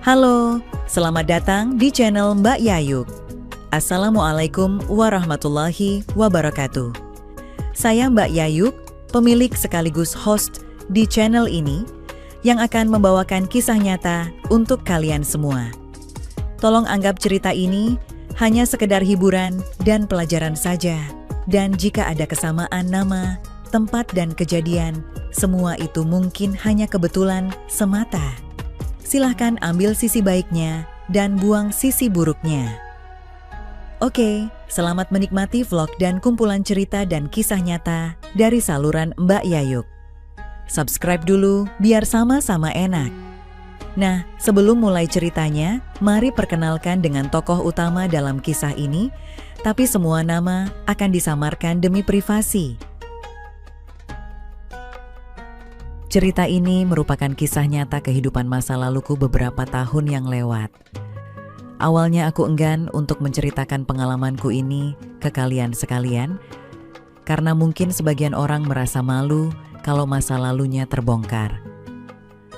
Halo, selamat datang di channel Mbak Yayuk. Assalamualaikum warahmatullahi wabarakatuh. Saya Mbak Yayuk, pemilik sekaligus host di channel ini yang akan membawakan kisah nyata untuk kalian semua. Tolong anggap cerita ini hanya sekedar hiburan dan pelajaran saja. Dan jika ada kesamaan nama, tempat dan kejadian, semua itu mungkin hanya kebetulan semata. Silahkan ambil sisi baiknya dan buang sisi buruknya. Oke, selamat menikmati vlog dan kumpulan cerita dan kisah nyata dari saluran Mbak Yayuk. Subscribe dulu biar sama-sama enak. Nah, sebelum mulai ceritanya, mari perkenalkan dengan tokoh utama dalam kisah ini, tapi semua nama akan disamarkan demi privasi. Cerita ini merupakan kisah nyata kehidupan masa laluku beberapa tahun yang lewat. Awalnya aku enggan untuk menceritakan pengalamanku ini ke kalian sekalian, karena mungkin sebagian orang merasa malu kalau masa lalunya terbongkar.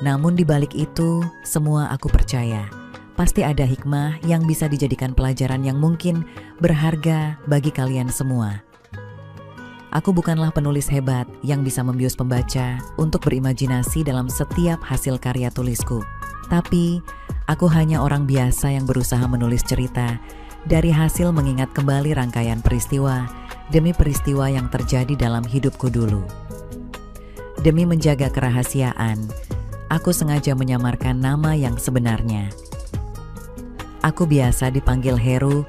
Namun di balik itu, semua aku percaya, pasti ada hikmah yang bisa dijadikan pelajaran yang mungkin berharga bagi kalian semua. Aku bukanlah penulis hebat yang bisa membius pembaca untuk berimajinasi dalam setiap hasil karya tulisku. Tapi, aku hanya orang biasa yang berusaha menulis cerita dari hasil mengingat kembali rangkaian peristiwa demi peristiwa yang terjadi dalam hidupku dulu. Demi menjaga kerahasiaan, aku sengaja menyamarkan nama yang sebenarnya. Aku biasa dipanggil Heru,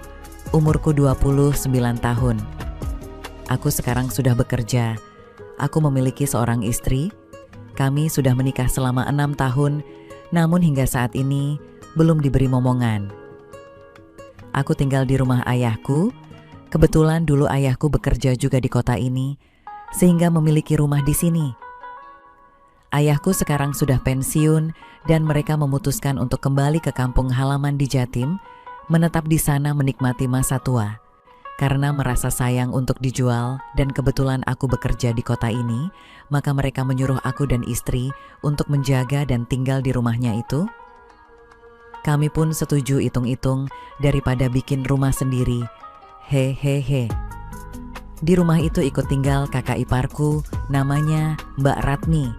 umurku 29 tahun. Aku sekarang sudah bekerja, aku memiliki seorang istri, kami sudah menikah selama 6 tahun, namun hingga saat ini belum diberi momongan. Aku tinggal di rumah ayahku, kebetulan dulu ayahku bekerja juga di kota ini, sehingga memiliki rumah di sini. Ayahku sekarang sudah pensiun dan mereka memutuskan untuk kembali ke kampung halaman di Jatim, menetap di sana menikmati masa tua. Karena merasa sayang untuk dijual dan kebetulan aku bekerja di kota ini, maka mereka menyuruh aku dan istri untuk menjaga dan tinggal di rumahnya itu. Kami pun setuju hitung-hitung daripada bikin rumah sendiri. Hehehe. Di rumah itu ikut tinggal kakak iparku, namanya Mbak Ratmi.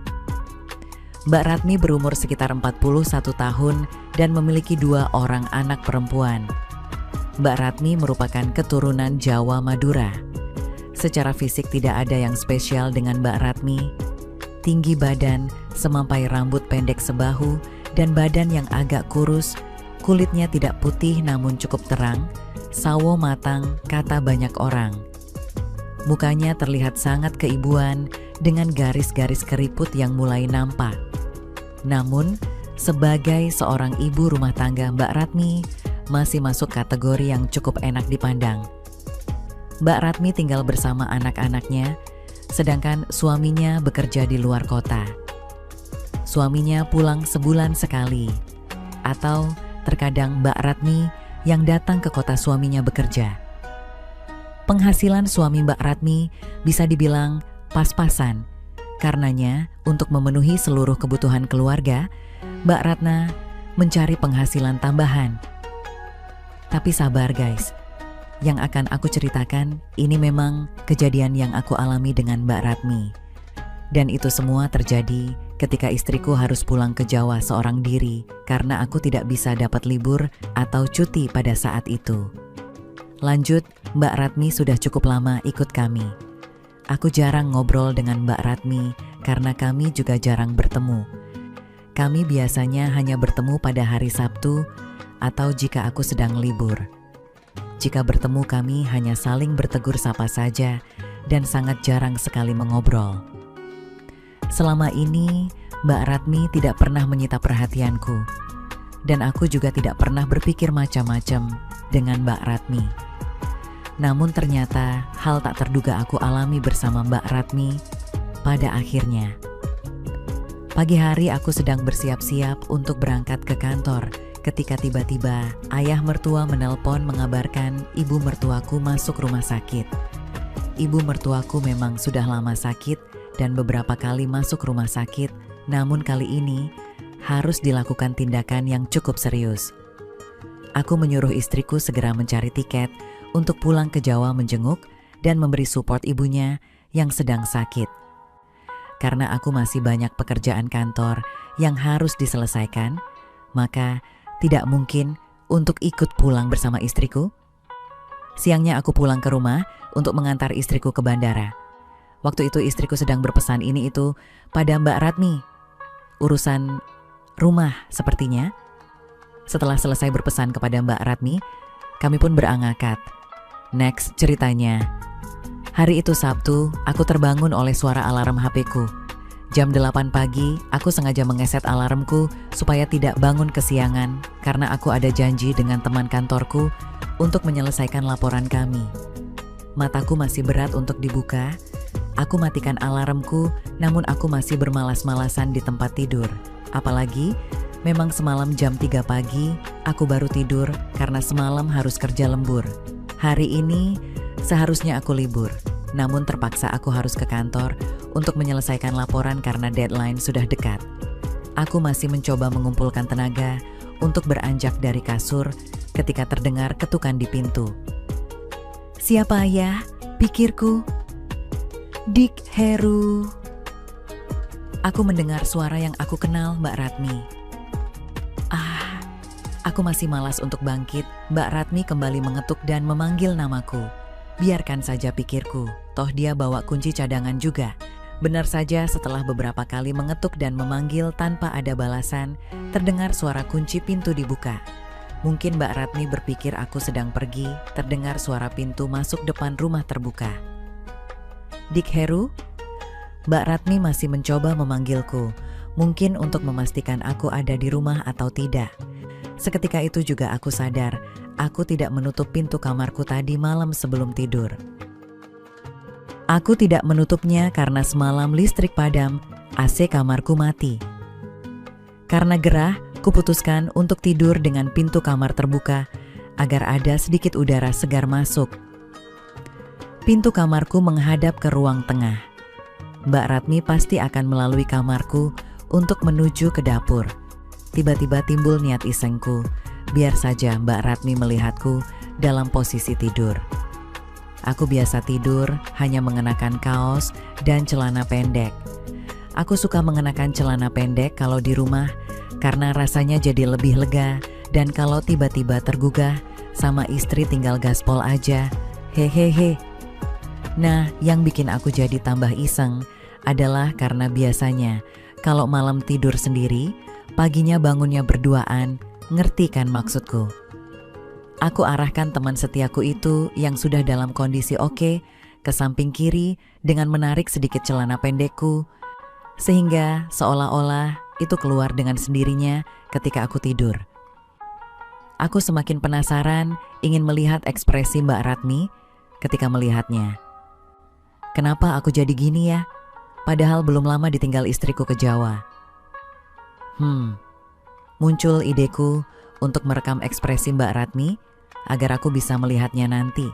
Mbak Ratmi berumur sekitar 41 tahun dan memiliki 2 orang anak perempuan. Mbak Ratmi merupakan keturunan Jawa Madura. Secara fisik tidak ada yang spesial dengan Mbak Ratmi. Tinggi badan, semampai rambut pendek sebahu, dan badan yang agak kurus. Kulitnya tidak putih namun cukup terang, sawo matang kata banyak orang. Mukanya terlihat sangat keibuan dengan garis-garis keriput yang mulai nampak. Namun, sebagai seorang ibu rumah tangga, Mbak Ratmi masih masuk kategori yang cukup enak dipandang. Mbak Ratmi tinggal bersama anak-anaknya, sedangkan suaminya bekerja di luar kota. Suaminya pulang sebulan sekali, atau terkadang Mbak Ratmi yang datang ke kota suaminya bekerja. Penghasilan suami Mbak Ratmi bisa dibilang pas-pasan, karenanya untuk memenuhi seluruh kebutuhan keluarga, Mbak Ratna mencari penghasilan tambahan. Tapi sabar guys, yang akan aku ceritakan ini memang kejadian yang aku alami dengan Mbak Ratmi. Dan itu semua terjadi ketika istriku harus pulang ke Jawa seorang diri karena aku tidak bisa dapat libur atau cuti pada saat itu. Lanjut, Mbak Ratmi sudah cukup lama ikut kami. Aku jarang ngobrol dengan Mbak Ratmi karena kami juga jarang bertemu. Kami biasanya hanya bertemu pada hari Sabtu atau jika aku sedang libur. Jika bertemu kami hanya saling bertegur sapa saja dan sangat jarang sekali mengobrol. Selama ini, Mbak Ratmi tidak pernah menyita perhatianku. Dan aku juga tidak pernah berpikir macam-macam dengan Mbak Ratmi. Namun ternyata hal tak terduga aku alami bersama Mbak Ratmi pada akhirnya. Pagi hari aku sedang bersiap-siap untuk berangkat ke kantor ketika tiba-tiba ayah mertua menelpon mengabarkan ibu mertuaku masuk rumah sakit. Ibu mertuaku memang sudah lama sakit dan beberapa kali masuk rumah sakit, namun kali ini harus dilakukan tindakan yang cukup serius. Aku menyuruh istriku segera mencari tiket untuk pulang ke Jawa menjenguk dan memberi support ibunya yang sedang sakit. Karena aku masih banyak pekerjaan kantor yang harus diselesaikan, maka tidak mungkin untuk ikut pulang bersama istriku. Siangnya aku pulang ke rumah untuk mengantar istriku ke bandara. Waktu itu istriku sedang berpesan ini itu pada Mbak Ratmi. Urusan rumah sepertinya. Setelah selesai berpesan kepada Mbak Ratmi, kami pun berangakat. Next ceritanya. Hari itu Sabtu, aku terbangun oleh suara alarm HP-ku. Jam 8 pagi, aku sengaja mengeset alarmku supaya tidak bangun kesiangan karena aku ada janji dengan teman kantorku untuk menyelesaikan laporan kami. Mataku masih berat untuk dibuka. Aku matikan alarmku, namun aku masih bermalas-malasan di tempat tidur. Apalagi, memang semalam jam 3 pagi, aku baru tidur karena semalam harus kerja lembur. Hari ini, seharusnya aku libur. Namun terpaksa aku harus ke kantor untuk menyelesaikan laporan karena deadline sudah dekat. Aku masih mencoba mengumpulkan tenaga untuk beranjak dari kasur ketika terdengar ketukan di pintu. "Siapa ya?" pikirku. "Dik Heru." Aku mendengar suara yang aku kenal, Mbak Ratmi. Aku masih malas untuk bangkit. Mbak Ratmi kembali mengetuk dan memanggil namaku. Biarkan saja pikirku, toh dia bawa kunci cadangan juga. Benar saja setelah beberapa kali mengetuk dan memanggil tanpa ada balasan, terdengar suara kunci pintu dibuka. Mungkin Mbak Ratmi berpikir aku sedang pergi, terdengar suara pintu masuk depan rumah terbuka. "Dik Heru?" Mbak Ratmi masih mencoba memanggilku, mungkin untuk memastikan aku ada di rumah atau tidak. Seketika itu juga aku sadar, aku tidak menutup pintu kamarku tadi malam sebelum tidur. Aku tidak menutupnya karena semalam listrik padam, AC kamarku mati. Karena gerah, kuputuskan untuk tidur dengan pintu kamar terbuka, agar ada sedikit udara segar masuk. Pintu kamarku menghadap ke ruang tengah. Mbak Ratmi pasti akan melalui kamarku untuk menuju ke dapur. Tiba-tiba timbul niat isengku, biar saja Mbak Ratmi melihatku dalam posisi tidur. Aku biasa tidur hanya mengenakan kaos dan celana pendek. Aku suka mengenakan celana pendek kalau di rumah karena rasanya jadi lebih lega, dan kalau tiba-tiba tergugah sama istri tinggal gaspol aja, hehehe. Nah, yang bikin aku jadi tambah iseng adalah karena biasanya kalau malam tidur sendiri, paginya bangunnya berduaan, ngerti kan maksudku? Aku arahkan teman setiaku itu yang sudah dalam kondisi oke ke samping kiri dengan menarik sedikit celana pendekku, sehingga seolah-olah itu keluar dengan sendirinya ketika aku tidur. Aku semakin penasaran, ingin melihat ekspresi Mbak Ratmi ketika melihatnya. Kenapa aku jadi gini ya? Padahal belum lama ditinggal istriku ke Jawa. Muncul ideku untuk merekam ekspresi Mbak Ratmi agar aku bisa melihatnya nanti.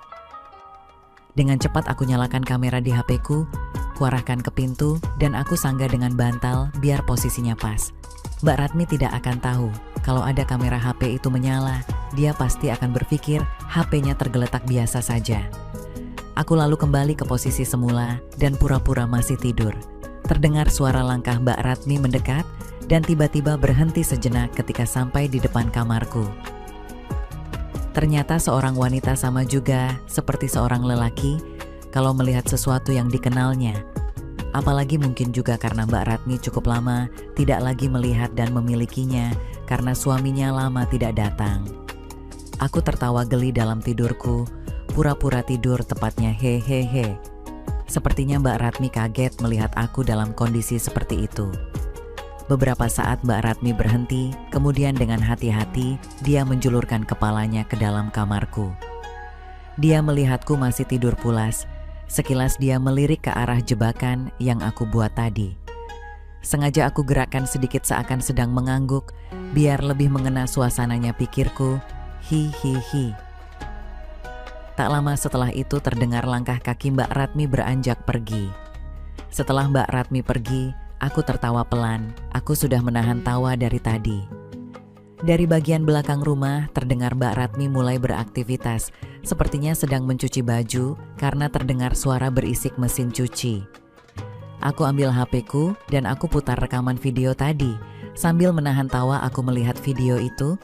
Dengan cepat aku nyalakan kamera di HP-ku, kuarahkan ke pintu, dan aku sanggah dengan bantal biar posisinya pas. Mbak Ratmi tidak akan tahu kalau ada kamera HP itu menyala. Dia pasti akan berpikir HP-nya tergeletak biasa saja. Aku lalu kembali ke posisi semula dan pura-pura masih tidur. Terdengar suara langkah Mbak Ratmi mendekat dan tiba-tiba berhenti sejenak ketika sampai di depan kamarku. Ternyata seorang wanita sama juga seperti seorang lelaki kalau melihat sesuatu yang dikenalnya. Apalagi mungkin juga karena Mbak Ratmi cukup lama tidak lagi melihat dan memilikinya karena suaminya lama tidak datang. Aku tertawa geli dalam tidurku, pura-pura tidur tepatnya hehehe. Sepertinya Mbak Ratmi kaget melihat aku dalam kondisi seperti itu. Beberapa saat Mbak Ratmi berhenti, kemudian dengan hati-hati dia menjulurkan kepalanya ke dalam kamarku. Dia melihatku masih tidur pulas. Sekilas dia melirik ke arah jebakan yang aku buat tadi. Sengaja aku gerakkan sedikit seakan sedang mengangguk, biar lebih mengena suasananya, pikirku. Hihihi. Tak lama setelah itu terdengar langkah kaki Mbak Ratmi beranjak pergi. Setelah Mbak Ratmi pergi, Aku tertawa pelan. Aku sudah menahan tawa dari tadi. Dari bagian belakang rumah terdengar Mbak Ratmi mulai beraktivitas. Sepertinya sedang mencuci baju karena terdengar suara berisik mesin cuci. Aku ambil HP-ku dan aku putar rekaman video tadi. Sambil menahan tawa aku melihat video itu.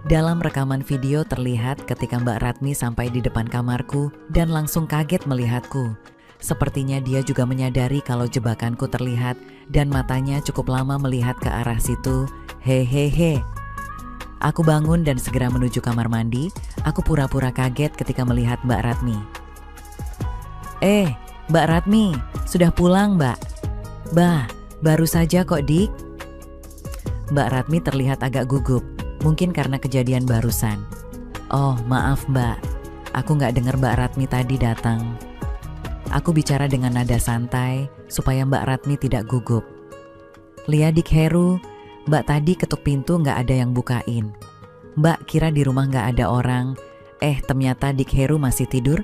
Dalam rekaman video terlihat ketika Mbak Ratmi sampai di depan kamarku dan langsung kaget melihatku. Sepertinya dia juga menyadari kalau jebakanku terlihat dan matanya cukup lama melihat ke arah situ. Hehehe. Aku bangun dan segera menuju kamar mandi. Aku pura-pura kaget ketika melihat Mbak Ratmi. Mbak Ratmi, sudah pulang Mbak? Bah, baru saja kok Dik. Mbak Ratmi terlihat agak gugup, mungkin karena kejadian barusan. Oh maaf Mbak, aku gak dengar Mbak Ratmi tadi datang. Aku bicara dengan nada santai supaya Mbak Ratmi tidak gugup. Lihat Dik Heru, Mbak tadi ketuk pintu gak ada yang bukain. Mbak kira di rumah gak ada orang. Ternyata Dik Heru masih tidur.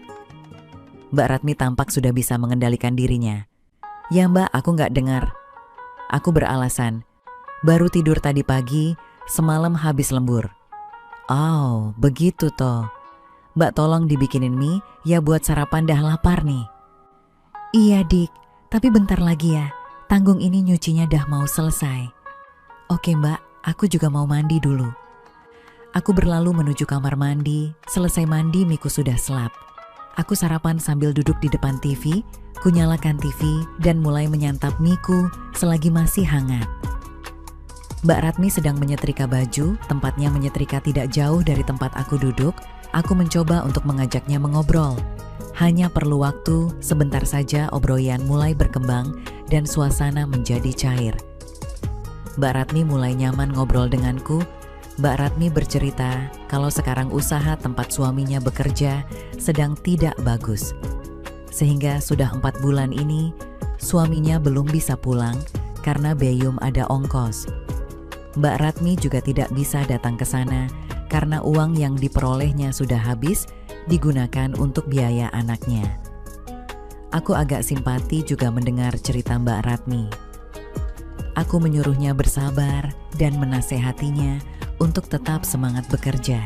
Mbak Ratmi tampak sudah bisa mengendalikan dirinya. Ya Mbak, aku gak dengar. Aku beralasan. Baru tidur tadi pagi, semalam habis lembur. Oh, begitu toh. Mbak tolong dibikinin mie, ya buat sarapan dah lapar nih. Iya Dik, tapi bentar lagi ya. Tanggung ini nyucinya dah mau selesai. Oke Mbak, aku juga mau mandi dulu. Aku berlalu menuju kamar mandi. Selesai mandi, miku sudah selap. Aku sarapan sambil duduk di depan TV. Kunyalakan TV dan mulai menyantap miku selagi masih hangat. Mbak Ratmi sedang menyetrika baju. Tempatnya menyetrika tidak jauh dari tempat aku duduk. Aku mencoba untuk mengajaknya mengobrol. Hanya perlu waktu, sebentar saja obrolan mulai berkembang dan suasana menjadi cair. Mbak Ratmi mulai nyaman ngobrol denganku. Mbak Ratmi bercerita kalau sekarang usaha tempat suaminya bekerja sedang tidak bagus. Sehingga sudah 4 bulan ini suaminya belum bisa pulang karena belum ada ongkos. Mbak Ratmi juga tidak bisa datang ke sana karena uang yang diperolehnya sudah habis digunakan untuk biaya anaknya. Aku agak simpati juga mendengar cerita Mbak Ratmi. Aku menyuruhnya bersabar dan menasehatinya untuk tetap semangat bekerja.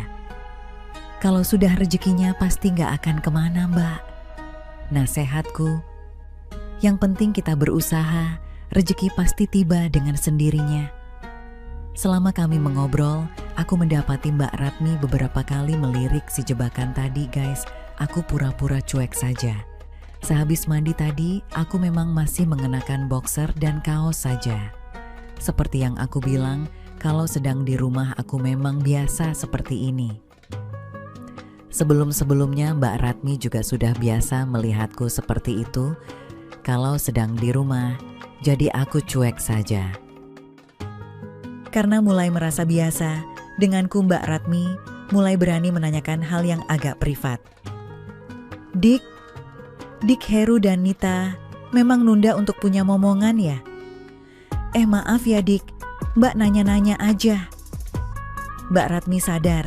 Kalau sudah rezekinya pasti gak akan kemana Mbak. Nasehatku, yang penting kita berusaha, rezeki pasti tiba dengan sendirinya. Selama kami mengobrol, aku mendapati Mbak Ratmi beberapa kali melirik si jebakan tadi guys. Aku pura-pura cuek saja. Sehabis mandi tadi, aku memang masih mengenakan boxer dan kaos saja. Seperti yang aku bilang, kalau sedang di rumah aku memang biasa seperti ini. Sebelum-sebelumnya Mbak Ratmi juga sudah biasa melihatku seperti itu. Kalau sedang di rumah, jadi aku cuek saja. Karena mulai merasa biasa, denganku Mbak Ratmi mulai berani menanyakan hal yang agak privat. Dik Heru dan Nita memang nunda untuk punya momongan ya? Maaf ya Dik, Mbak nanya-nanya aja. Mbak Ratmi sadar,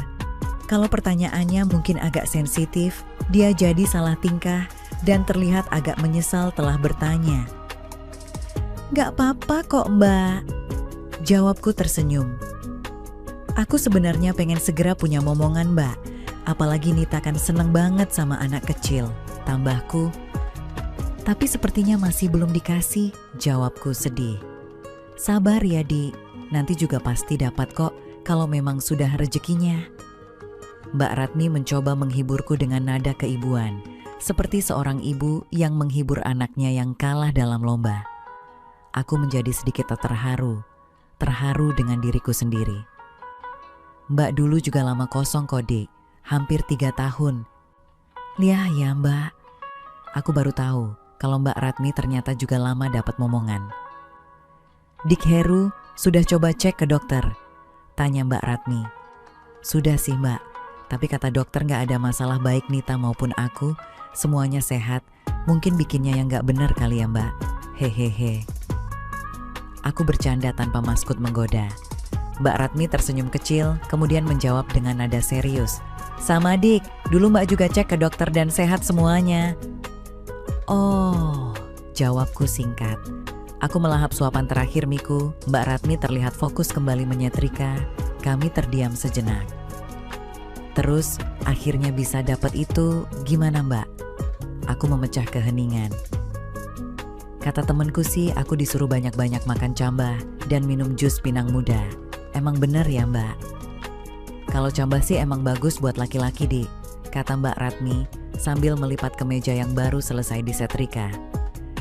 kalau pertanyaannya mungkin agak sensitif, dia jadi salah tingkah dan terlihat agak menyesal telah bertanya. Gak apa-apa kok Mbak, jawabku tersenyum. Aku sebenarnya pengen segera punya momongan Mbak, apalagi Nita kan seneng banget sama anak kecil, tambahku. Tapi sepertinya masih belum dikasih, jawabku sedih. Sabar ya Dik, nanti juga pasti dapat kok kalau memang sudah rezekinya. Mbak Ratmi mencoba menghiburku dengan nada keibuan, seperti seorang ibu yang menghibur anaknya yang kalah dalam lomba. Aku menjadi sedikit terharu dengan diriku sendiri. Mbak dulu juga lama kosong kok Dik, hampir 3 tahun. Lihat ya Mbak, aku baru tahu kalau Mbak Ratmi ternyata juga lama dapat momongan. Dik Heru sudah coba cek ke dokter? Tanya Mbak Ratmi. Sudah sih Mbak, tapi kata dokter gak ada masalah baik Nita maupun aku, semuanya sehat. Mungkin bikinnya yang gak benar kali ya Mbak. Hehehe. Aku bercanda tanpa maksud menggoda. Mbak Ratmi tersenyum kecil, kemudian menjawab dengan nada serius. Sama Dik, dulu Mbak juga cek ke dokter dan sehat semuanya. Oh, jawabku singkat. Aku melahap suapan terakhir miku. Mbak Ratmi terlihat fokus kembali menyetrika. Kami terdiam sejenak. Terus, akhirnya bisa dapat itu, gimana Mbak? Aku memecah keheningan. Kata temenku sih, aku disuruh banyak-banyak makan cambah dan minum jus pinang muda. Emang bener ya Mbak? Kalau cambah sih emang bagus buat laki-laki, Dik, kata Mbak Ratmi sambil melipat kemeja yang baru selesai disetrika.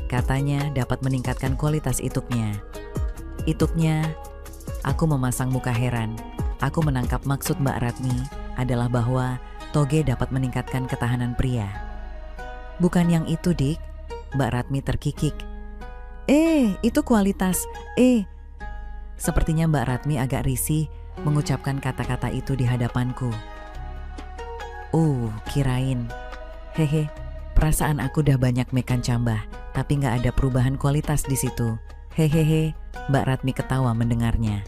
Katanya dapat meningkatkan kualitas ituknya. Ituknya, aku memasang muka heran. Aku menangkap maksud Mbak Ratmi adalah bahwa toge dapat meningkatkan ketahanan pria. Bukan yang itu, Dik, Mbak Ratmi terkikik. Itu kualitas. Sepertinya Mbak Ratmi agak risih mengucapkan kata-kata itu di hadapanku. Kirain. Perasaan aku udah banyak makan cambah, tapi nggak ada perubahan kualitas di situ. Hehehe, Mbak Ratmi ketawa mendengarnya.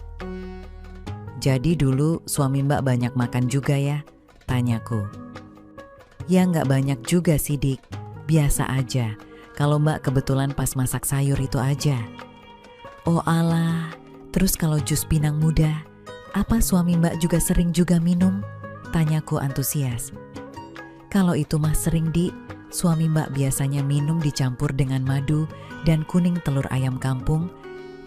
Jadi dulu suami Mbak banyak makan juga ya? Tanyaku. Ya nggak banyak juga sih, Dik. Biasa aja. Kalau Mbak kebetulan pas masak sayur itu aja. Oh alah, terus kalau jus pinang muda, apa suami Mbak juga sering juga minum? Tanyaku antusias. Kalau itu mah sering, Dik. Suami Mbak biasanya minum dicampur dengan madu dan kuning telur ayam kampung.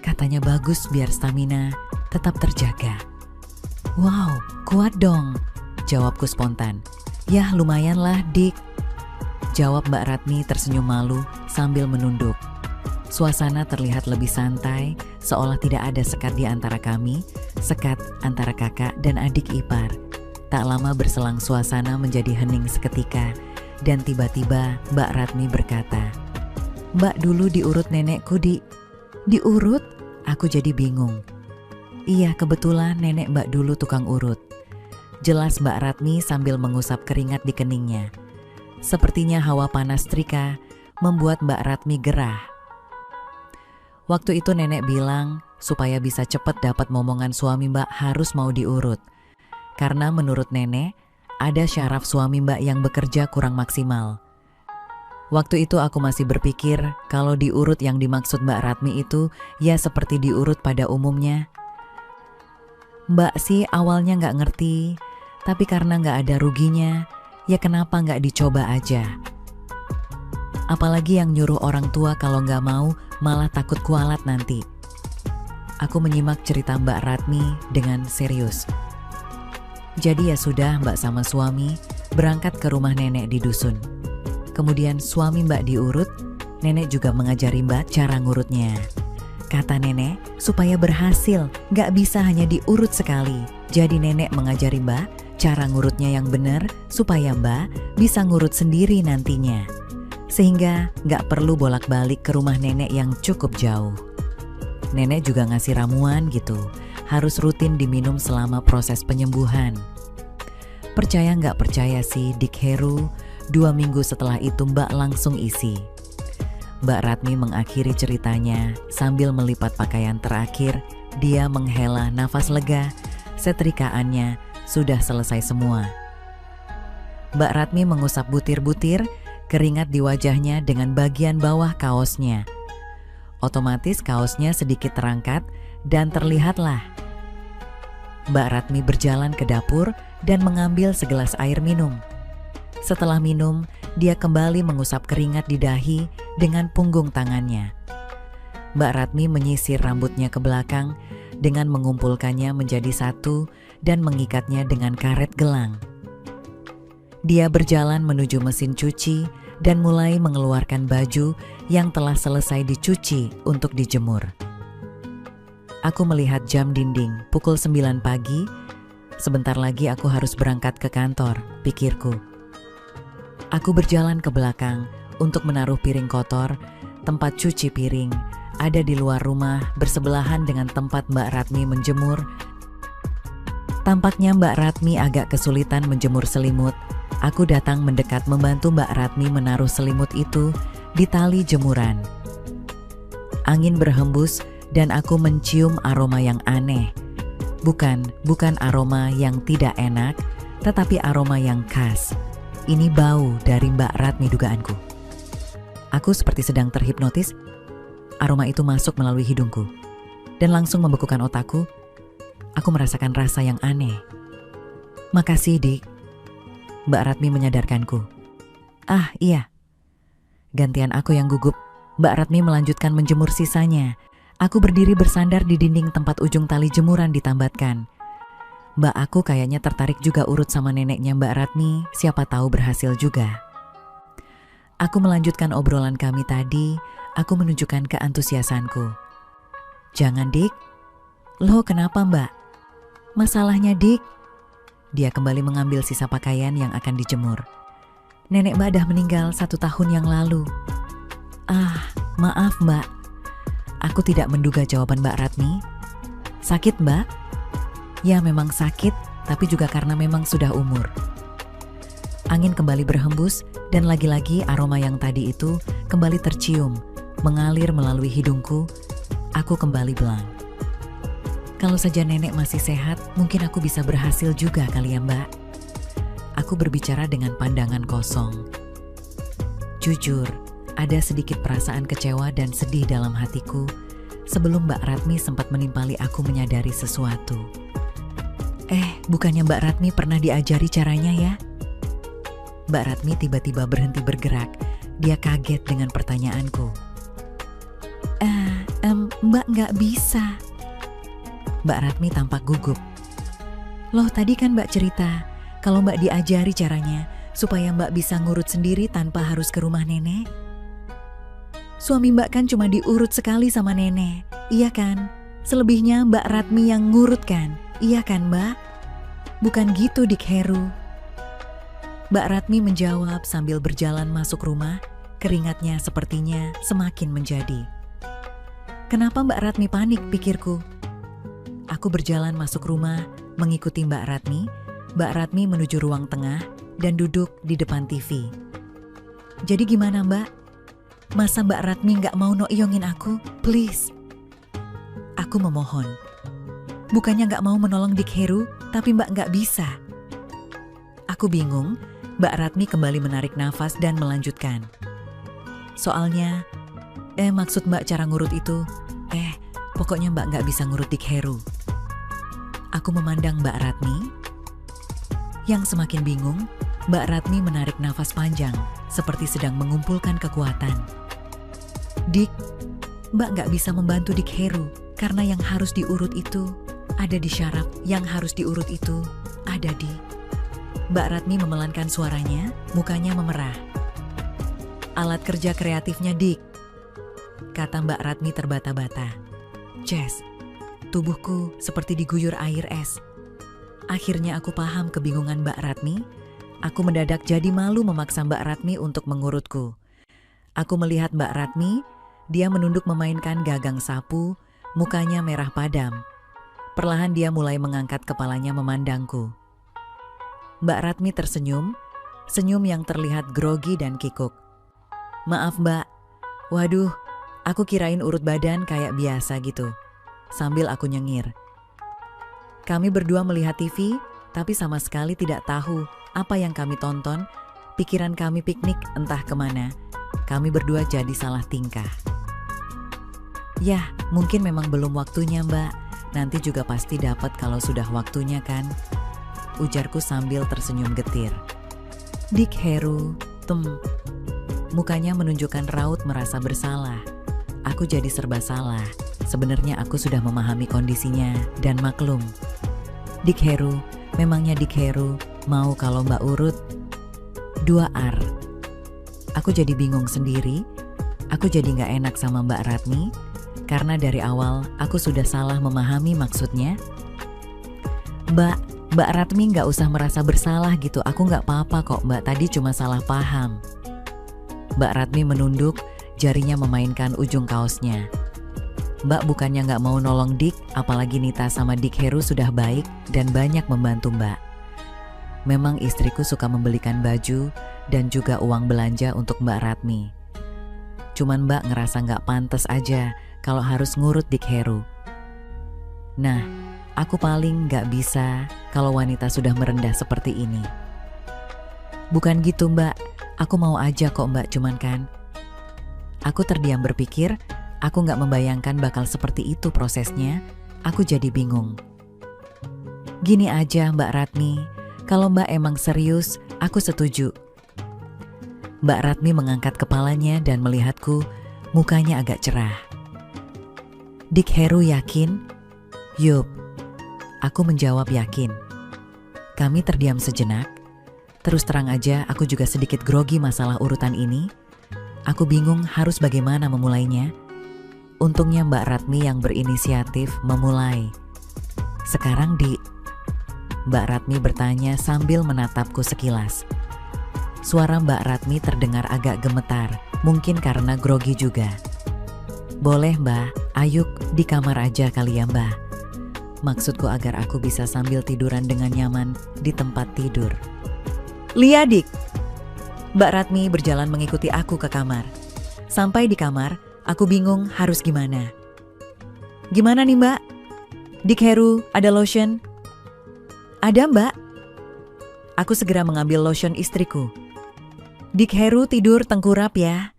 Katanya bagus biar stamina tetap terjaga. Wow, kuat dong, jawabku spontan. Yah lumayan lah, Dik, jawab Mbak Ratmi tersenyum malu sambil menunduk. Suasana terlihat lebih santai, seolah tidak ada sekat di antara kami, sekat antara kakak dan adik ipar. Tak lama berselang suasana menjadi hening seketika, dan tiba-tiba Mbak Ratmi berkata, Mbak dulu diurut nenekku, Dik. Diurut? Aku jadi bingung. Iya, kebetulan nenek Mbak dulu tukang urut. Jelas Mbak Ratmi sambil mengusap keringat di keningnya. Sepertinya hawa panas trika membuat Mbak Ratmi gerah. Waktu itu nenek bilang supaya bisa cepat dapat momongan suami Mbak harus mau diurut. Karena menurut nenek, ada syaraf suami Mbak yang bekerja kurang maksimal. Waktu itu aku masih berpikir kalau diurut yang dimaksud Mbak Ratmi itu ya seperti diurut pada umumnya. Mbak sih awalnya nggak ngerti, tapi karena nggak ada ruginya, ya kenapa nggak dicoba aja. Apalagi yang nyuruh orang tua kalau nggak mau malah takut kualat nanti. Aku menyimak cerita Mbak Ratmi dengan serius. Jadi ya sudah, Mbak sama suami berangkat ke rumah nenek di dusun. Kemudian suami Mbak diurut, nenek juga mengajari Mbak cara ngurutnya. Kata nenek, supaya berhasil, gak bisa hanya diurut sekali. Jadi nenek mengajari Mbak cara ngurutnya yang benar, supaya Mbak bisa ngurut sendiri nantinya. Sehingga gak perlu bolak-balik ke rumah nenek yang cukup jauh. Nenek juga ngasih ramuan gitu, harus rutin diminum selama proses penyembuhan. Percaya nggak percaya sih, Dik Heru, 2 minggu setelah itu Mbak langsung isi. Mbak Ratmi mengakhiri ceritanya sambil melipat pakaian terakhir. Dia menghela nafas lega, setrikaannya sudah selesai semua. Mbak Ratmi mengusap butir-butir keringat di wajahnya dengan bagian bawah kaosnya. Otomatis kaosnya sedikit terangkat dan terlihatlah. Mbak Ratmi berjalan ke dapur dan mengambil segelas air minum. Setelah minum, dia kembali mengusap keringat di dahi dengan punggung tangannya. Mbak Ratmi menyisir rambutnya ke belakang dengan mengumpulkannya menjadi satu dan mengikatnya dengan karet gelang. Dia berjalan menuju mesin cuci dan mulai mengeluarkan baju yang telah selesai dicuci untuk dijemur. Aku melihat jam dinding, pukul 9 pagi. Sebentar lagi aku harus berangkat ke kantor, pikirku. Aku berjalan ke belakang untuk menaruh piring kotor. Tempat cuci piring ada di luar rumah bersebelahan dengan tempat Mbak Ratmi menjemur. Tampaknya Mbak Ratmi agak kesulitan menjemur selimut. Aku datang mendekat membantu Mbak Ratmi menaruh selimut itu di tali jemuran. Angin berhembus dan aku mencium aroma yang aneh. Bukan aroma yang tidak enak, tetapi aroma yang khas. Ini bau dari Mbak Ratmi dugaanku. Aku seperti sedang terhipnotis. Aroma itu masuk melalui hidungku dan langsung membekukan otakku. Aku merasakan rasa yang aneh. "Makasih, Dik." Mbak Ratmi menyadarkanku. "Ah, iya." Gantian aku yang gugup. Mbak Ratmi melanjutkan menjemur sisanya. Aku berdiri bersandar di dinding tempat ujung tali jemuran ditambatkan. Mbak aku kayaknya tertarik juga urut sama neneknya Mbak Ratmi, siapa tahu berhasil juga. Aku melanjutkan obrolan kami tadi. Aku menunjukkan keantusiasanku. "Jangan, Dik." "Loh, kenapa, Mbak?" "Masalahnya, Dik." Dia kembali mengambil sisa pakaian yang akan dijemur. "Nenek Mbak dah meninggal 1 tahun yang lalu." "Ah, maaf, Mbak." Aku tidak menduga jawaban Mbak Ratmi. "Sakit, Mbak?" "Ya, memang sakit, tapi juga karena memang sudah umur." Angin kembali berhembus dan lagi-lagi aroma yang tadi itu kembali tercium, mengalir melalui hidungku. Aku kembali belang. Kalau saja nenek masih sehat, mungkin aku bisa berhasil juga kali ya, Mbak. Aku berbicara dengan pandangan kosong. Jujur, ada sedikit perasaan kecewa dan sedih dalam hatiku sebelum Mbak Ratmi sempat menimpali aku menyadari sesuatu. Bukannya Mbak Ratmi pernah diajari caranya ya? Mbak Ratmi tiba-tiba berhenti bergerak. Dia kaget dengan pertanyaanku. Mbak nggak bisa." Mbak Ratmi tampak gugup. "Loh, tadi kan Mbak cerita kalau Mbak diajari caranya supaya Mbak bisa ngurut sendiri tanpa harus ke rumah nenek. Suami Mbak kan cuma diurut sekali sama nenek, iya kan? Selebihnya Mbak Ratmi yang ngurut kan, iya kan Mbak? Bukan gitu, Dik Heru." Mbak Ratmi menjawab sambil berjalan masuk rumah. Keringatnya sepertinya semakin menjadi. Kenapa Mbak Ratmi panik, pikirku. Aku berjalan masuk rumah, mengikuti Mbak Ratmi. Mbak Ratmi menuju ruang tengah dan duduk di depan TV. "Jadi gimana, Mbak? Masa Mbak Ratmi nggak mau noyongin aku? Please." Aku memohon. Bukannya nggak mau menolong Dik Heru, tapi Mbak nggak bisa. Aku bingung. Mbak Ratmi kembali menarik nafas dan melanjutkan. "Soalnya, maksud Mbak cara ngurut itu, pokoknya Mbak nggak bisa ngurut Dik Heru." Aku memandang Mbak Ratmi. Yang semakin bingung, Mbak Ratmi menarik nafas panjang, seperti sedang mengumpulkan kekuatan. "Dik, Mbak nggak bisa membantu Dik Heru, karena yang harus diurut itu ada di syaraf, yang harus diurut itu ada di..." Mbak Ratmi memelankan suaranya, mukanya memerah. "Alat kerja kreatifnya Dik," kata Mbak Ratmi terbata-bata. Ces, tubuhku seperti diguyur air es. Akhirnya aku paham kebingungan Mbak Ratmi. Aku mendadak jadi malu memaksa Mbak Ratmi untuk mengurutku. Aku melihat Mbak Ratmi, dia menunduk memainkan gagang sapu, mukanya merah padam. Perlahan dia mulai mengangkat kepalanya memandangku. Mbak Ratmi tersenyum, senyum yang terlihat grogi dan kikuk. "Maaf Mbak, waduh, aku kirain urut badan kayak biasa gitu." Sambil aku nyengir. Kami berdua melihat TV, tapi sama sekali tidak tahu apa yang kami tonton. Pikiran kami piknik entah kemana. Kami berdua jadi salah tingkah. "Yah, mungkin memang belum waktunya Mbak. Nanti juga pasti dapat kalau sudah waktunya kan?" Ujarku sambil tersenyum getir. "Dik Heru, Mukanya menunjukkan raut merasa bersalah. Aku jadi serba salah. Sebenarnya aku sudah memahami kondisinya dan maklum. "Dik Heru, memangnya Dik Heru mau kalau Mbak urut?" 2R. Aku jadi bingung sendiri. Aku jadi gak enak sama Mbak Ratmi. Karena dari awal aku sudah salah memahami maksudnya. Mbak Ratmi gak usah merasa bersalah gitu. Aku gak apa-apa kok Mbak, tadi cuma salah paham." Mbak Ratmi menunduk, jarinya memainkan ujung kaosnya. "Mbak bukannya gak mau nolong Dik, apalagi Nita sama Dik Heru sudah baik dan banyak membantu Mbak. Memang istriku suka membelikan baju dan juga uang belanja untuk Mbak Ratmi. Cuman Mbak ngerasa gak pantas aja kalau harus ngurut Dik Heru. Nah, aku paling gak bisa kalau wanita sudah merendah seperti ini." "Bukan gitu Mbak, aku mau aja kok Mbak, cuman kan..." Aku terdiam berpikir, Aku nggak membayangkan bakal seperti itu prosesnya. Aku jadi bingung. Gini aja Mbak Ratmi, kalau Mbak emang serius, aku setuju. Mbak Ratmi mengangkat kepalanya dan melihatku, mukanya agak cerah. Dik Heru yakin? Yup. Aku menjawab yakin. Kami terdiam sejenak. Terus terang aja, aku juga sedikit grogi masalah urutan ini. Aku bingung harus bagaimana memulainya. Untungnya Mbak Ratmi yang berinisiatif memulai. Sekarang Mbak Ratmi bertanya sambil menatapku sekilas. Suara Mbak Ratmi terdengar agak gemetar, mungkin karena grogi juga. Boleh Mbak, ayo di kamar aja kali ya Mbak. Maksudku agar aku bisa sambil tiduran dengan nyaman di tempat tidur. Lia Dik. Mbak Ratmi berjalan mengikuti aku ke kamar. Sampai di kamar, aku bingung harus gimana. Gimana nih Mbak? Dik Heru, ada lotion? Ada Mbak. Aku segera mengambil lotion istriku. Dik Heru tidur tengkurap ya.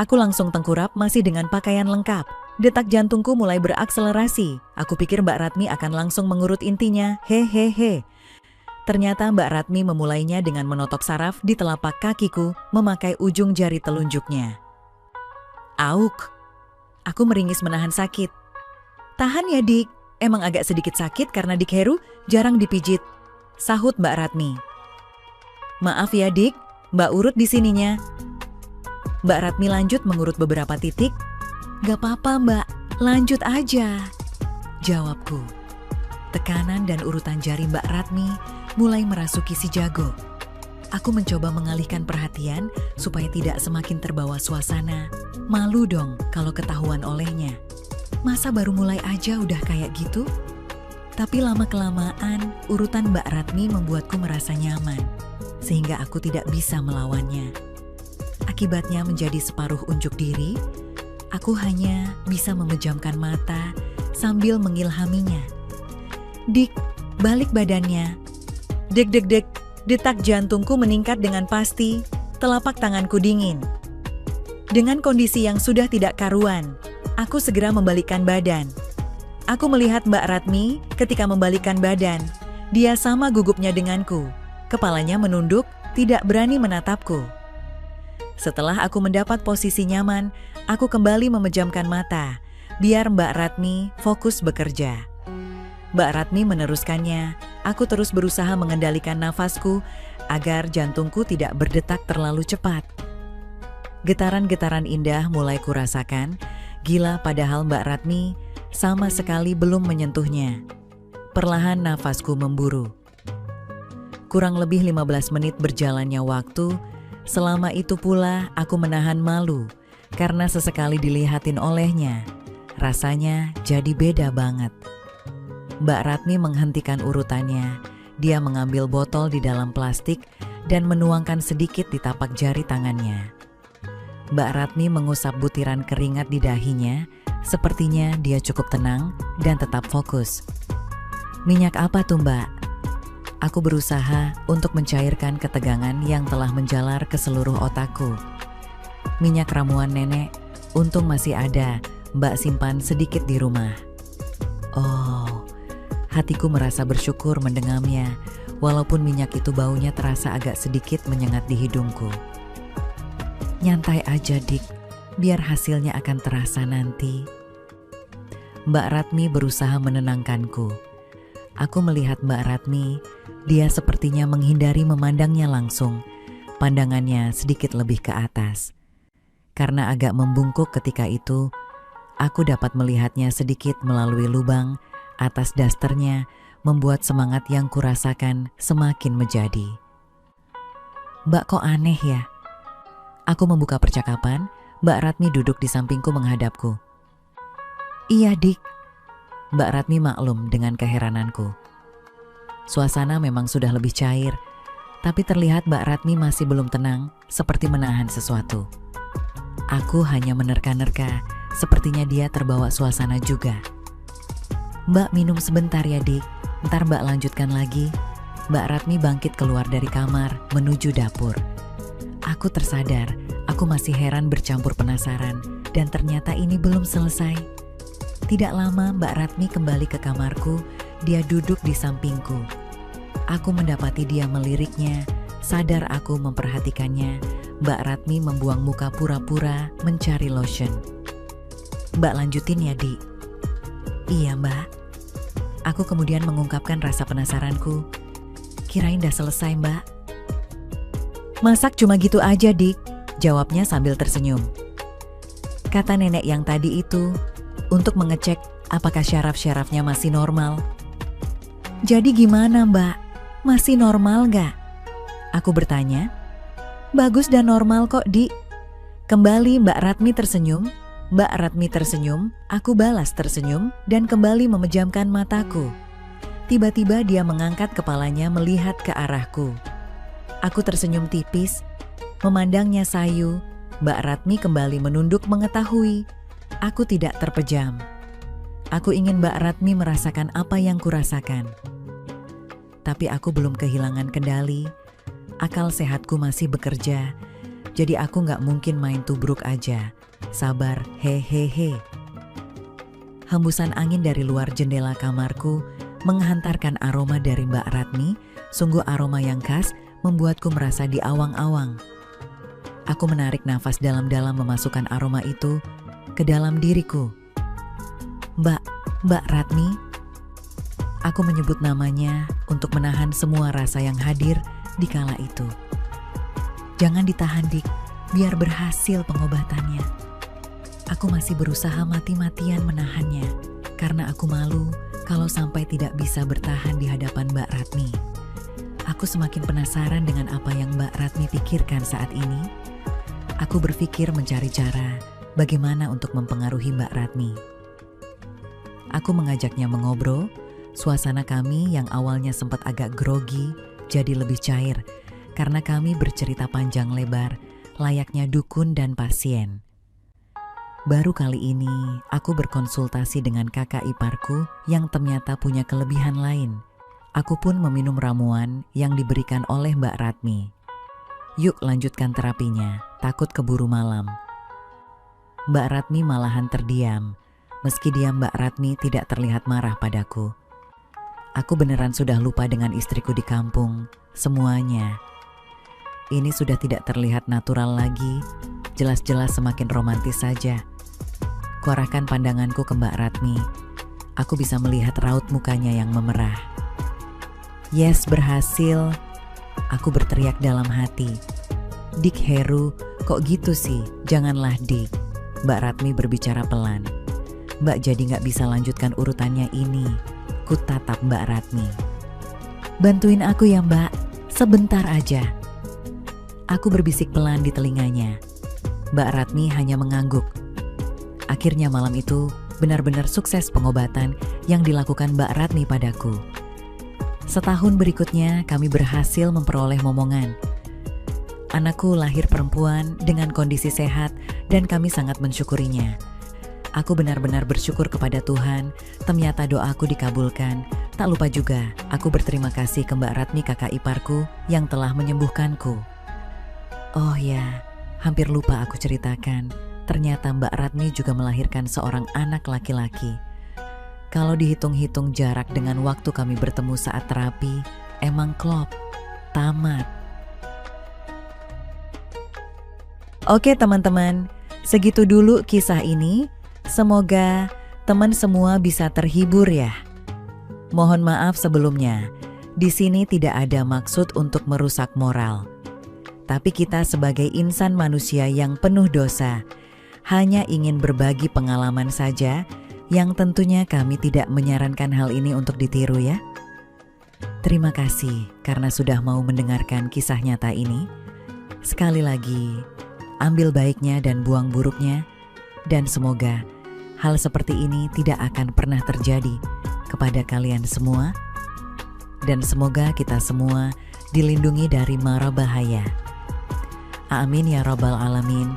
Aku langsung tengkurap masih dengan pakaian lengkap. Detak jantungku mulai berakselerasi. Aku pikir Mbak Ratmi akan langsung mengurut intinya. Hehehe. Ternyata Mbak Ratmi memulainya dengan menotok saraf di telapak kakiku memakai ujung jari telunjuknya. Auk. Aku meringis menahan sakit. Tahan ya Dik. Emang agak sedikit sakit karena Dik Heru jarang dipijit. Sahut Mbak Ratmi. Maaf ya Dik. Mbak urut di sininya. Mbak Ratmi lanjut mengurut beberapa titik. Gak apa-apa Mbak, lanjut aja. Jawabku. Tekanan dan urutan jari Mbak Ratmi mulai merasuki si jago. Aku mencoba mengalihkan perhatian supaya tidak semakin terbawa suasana. Malu dong kalau ketahuan olehnya. Masa baru mulai aja udah kayak gitu? Tapi lama-kelamaan urutan Mbak Ratmi membuatku merasa nyaman. Sehingga aku tidak bisa melawannya. Akibatnya menjadi separuh unjuk diri, aku hanya bisa memejamkan mata sambil mengilhaminya. Dik, balik badannya. Dek dek dek, detak jantungku meningkat dengan pasti, telapak tanganku dingin. Dengan kondisi yang sudah tidak karuan, aku segera membalikkan badan. Aku melihat Mbak Ratmi ketika membalikkan badan, dia sama gugupnya denganku. Kepalanya menunduk, tidak berani menatapku. Setelah aku mendapat posisi nyaman, aku kembali memejamkan mata, biar Mbak Ratmi fokus bekerja. Mbak Ratmi meneruskannya, aku terus berusaha mengendalikan nafasku agar jantungku tidak berdetak terlalu cepat. Getaran-getaran indah mulai kurasakan, gila padahal Mbak Ratmi sama sekali belum menyentuhnya. Perlahan nafasku memburu. Kurang lebih 15 menit berjalannya waktu, selama itu pula aku menahan malu karena sesekali dilihatin olehnya. Rasanya jadi beda banget. Mbak Ratmi menghentikan urutannya. Dia mengambil botol di dalam plastik dan menuangkan sedikit di tapak jari tangannya. Mbak Ratmi mengusap butiran keringat di dahinya. Sepertinya dia cukup tenang dan tetap fokus. Minyak apa tuh Mbak? Aku berusaha untuk mencairkan ketegangan yang telah menjalar ke seluruh otakku. Minyak ramuan nenek, untung masih ada, Mbak simpan sedikit di rumah. Oh, hatiku merasa bersyukur mendengamnya, walaupun minyak itu baunya terasa agak sedikit menyengat di hidungku. Nyantai aja Dik, biar hasilnya akan terasa nanti. Mbak Ratmi berusaha menenangkanku. Aku melihat Mbak Ratmi, dia sepertinya menghindari memandangnya langsung. Pandangannya sedikit lebih ke atas. Karena agak membungkuk ketika itu, aku dapat melihatnya sedikit melalui lubang atas dasternya, membuat semangat yang kurasakan semakin menjadi. Mbak kok aneh ya? Aku membuka percakapan, Mbak Ratmi duduk di sampingku menghadapku. Iya Dik. Mbak Ratmi maklum dengan keherananku. Suasana memang sudah lebih cair, tapi terlihat Mbak Ratmi masih belum tenang, seperti menahan sesuatu. Aku hanya menerka-nerka, sepertinya dia terbawa suasana juga. Mbak minum sebentar ya Dik, ntar Mbak lanjutkan lagi. Mbak Ratmi bangkit keluar dari kamar, menuju dapur. Aku tersadar, aku masih heran bercampur penasaran. Dan ternyata ini belum selesai. Tidak lama Mbak Ratmi kembali ke kamarku, dia duduk di sampingku. Aku mendapati dia meliriknya, sadar aku memperhatikannya. Mbak Ratmi membuang muka pura-pura mencari lotion. Mbak lanjutin ya, Dik. Iya, Mbak. Aku kemudian mengungkapkan rasa penasaranku. Kirain dah selesai, Mbak. Masak cuma gitu aja, Dik, jawabnya sambil tersenyum. Kata nenek yang tadi itu, untuk mengecek apakah syaraf-syarafnya masih normal. Jadi gimana, Mbak? Masih normal gak? Aku bertanya. Bagus dan normal kok, Dik. Kembali Mbak Ratmi tersenyum. Mbak Ratmi tersenyum, aku balas tersenyum dan kembali memejamkan mataku. Tiba-tiba dia mengangkat kepalanya melihat ke arahku. Aku tersenyum tipis, memandangnya sayu. Mbak Ratmi kembali menunduk mengetahui. Aku tidak terpejam. Aku ingin Mbak Ratmi merasakan apa yang kurasakan. Tapi aku belum kehilangan kendali. Akal sehatku masih bekerja. Jadi aku gak mungkin main tubruk aja. Sabar, hehehe. Hembusan angin dari luar jendela kamarku menghantarkan aroma dari Mbak Ratmi. Sungguh aroma yang khas membuatku merasa di awang-awang. Aku menarik nafas dalam-dalam memasukkan aroma itu ke dalam diriku. Mbak Ratmi. Aku menyebut namanya untuk menahan semua rasa yang hadir di kala itu. Jangan ditahan, Dik, biar berhasil pengobatannya. Aku masih berusaha mati-matian menahannya, karena aku malu kalau sampai tidak bisa bertahan di hadapan Mbak Ratmi. Aku semakin penasaran dengan apa yang Mbak Ratmi pikirkan saat ini. Aku berpikir mencari cara bagaimana untuk mempengaruhi Mbak Ratmi. Aku mengajaknya mengobrol. Suasana kami yang awalnya sempat agak grogi jadi lebih cair karena kami bercerita panjang lebar layaknya dukun dan pasien. Baru kali ini aku berkonsultasi dengan kakak iparku yang ternyata punya kelebihan lain. Aku pun meminum ramuan yang diberikan oleh Mbak Ratmi. Yuk lanjutkan terapinya, takut keburu malam. Mbak Ratmi malahan terdiam. Meski diam, Mbak Ratmi tidak terlihat marah padaku. Aku beneran sudah lupa dengan istriku di kampung, semuanya. Ini sudah tidak terlihat natural lagi, jelas-jelas semakin romantis saja. Kuarahkan pandanganku ke Mbak Ratmi. Aku bisa melihat raut mukanya yang memerah. Yes, berhasil. Aku berteriak dalam hati. Dik Heru, kok gitu sih? Janganlah, Dik. Mbak Ratmi berbicara pelan. Mbak jadi gak bisa lanjutkan urutannya ini. Ku tatap Mbak Ratmi. Bantuin aku ya, Mbak. Sebentar aja. Aku berbisik pelan di telinganya. Mbak Ratmi hanya mengangguk. Akhirnya malam itu benar-benar sukses pengobatan yang dilakukan Mbak Ratmi padaku. Setahun berikutnya kami berhasil memperoleh momongan. Anakku lahir perempuan dengan kondisi sehat dan kami sangat mensyukurinya. Aku benar-benar bersyukur kepada Tuhan, ternyata doaku dikabulkan. Tak lupa juga, aku berterima kasih ke Mbak Ratmi kakak iparku yang telah menyembuhkanku. Oh ya, hampir lupa aku ceritakan. Ternyata Mbak Ratmi juga melahirkan seorang anak laki-laki. Kalau dihitung-hitung jarak dengan waktu kami bertemu saat terapi, emang klop, tamat. Oke teman-teman, segitu dulu kisah ini. Semoga teman semua bisa terhibur ya. Mohon maaf sebelumnya, di sini tidak ada maksud untuk merusak moral. Tapi kita sebagai insan manusia yang penuh dosa, hanya ingin berbagi pengalaman saja, yang tentunya kami tidak menyarankan hal ini untuk ditiru ya. Terima kasih karena sudah mau mendengarkan kisah nyata ini. Sekali lagi, ambil baiknya dan buang buruknya, dan semoga hal seperti ini tidak akan pernah terjadi kepada kalian semua. Dan semoga kita semua dilindungi dari mara bahaya. Amin ya Rabbal Alamin.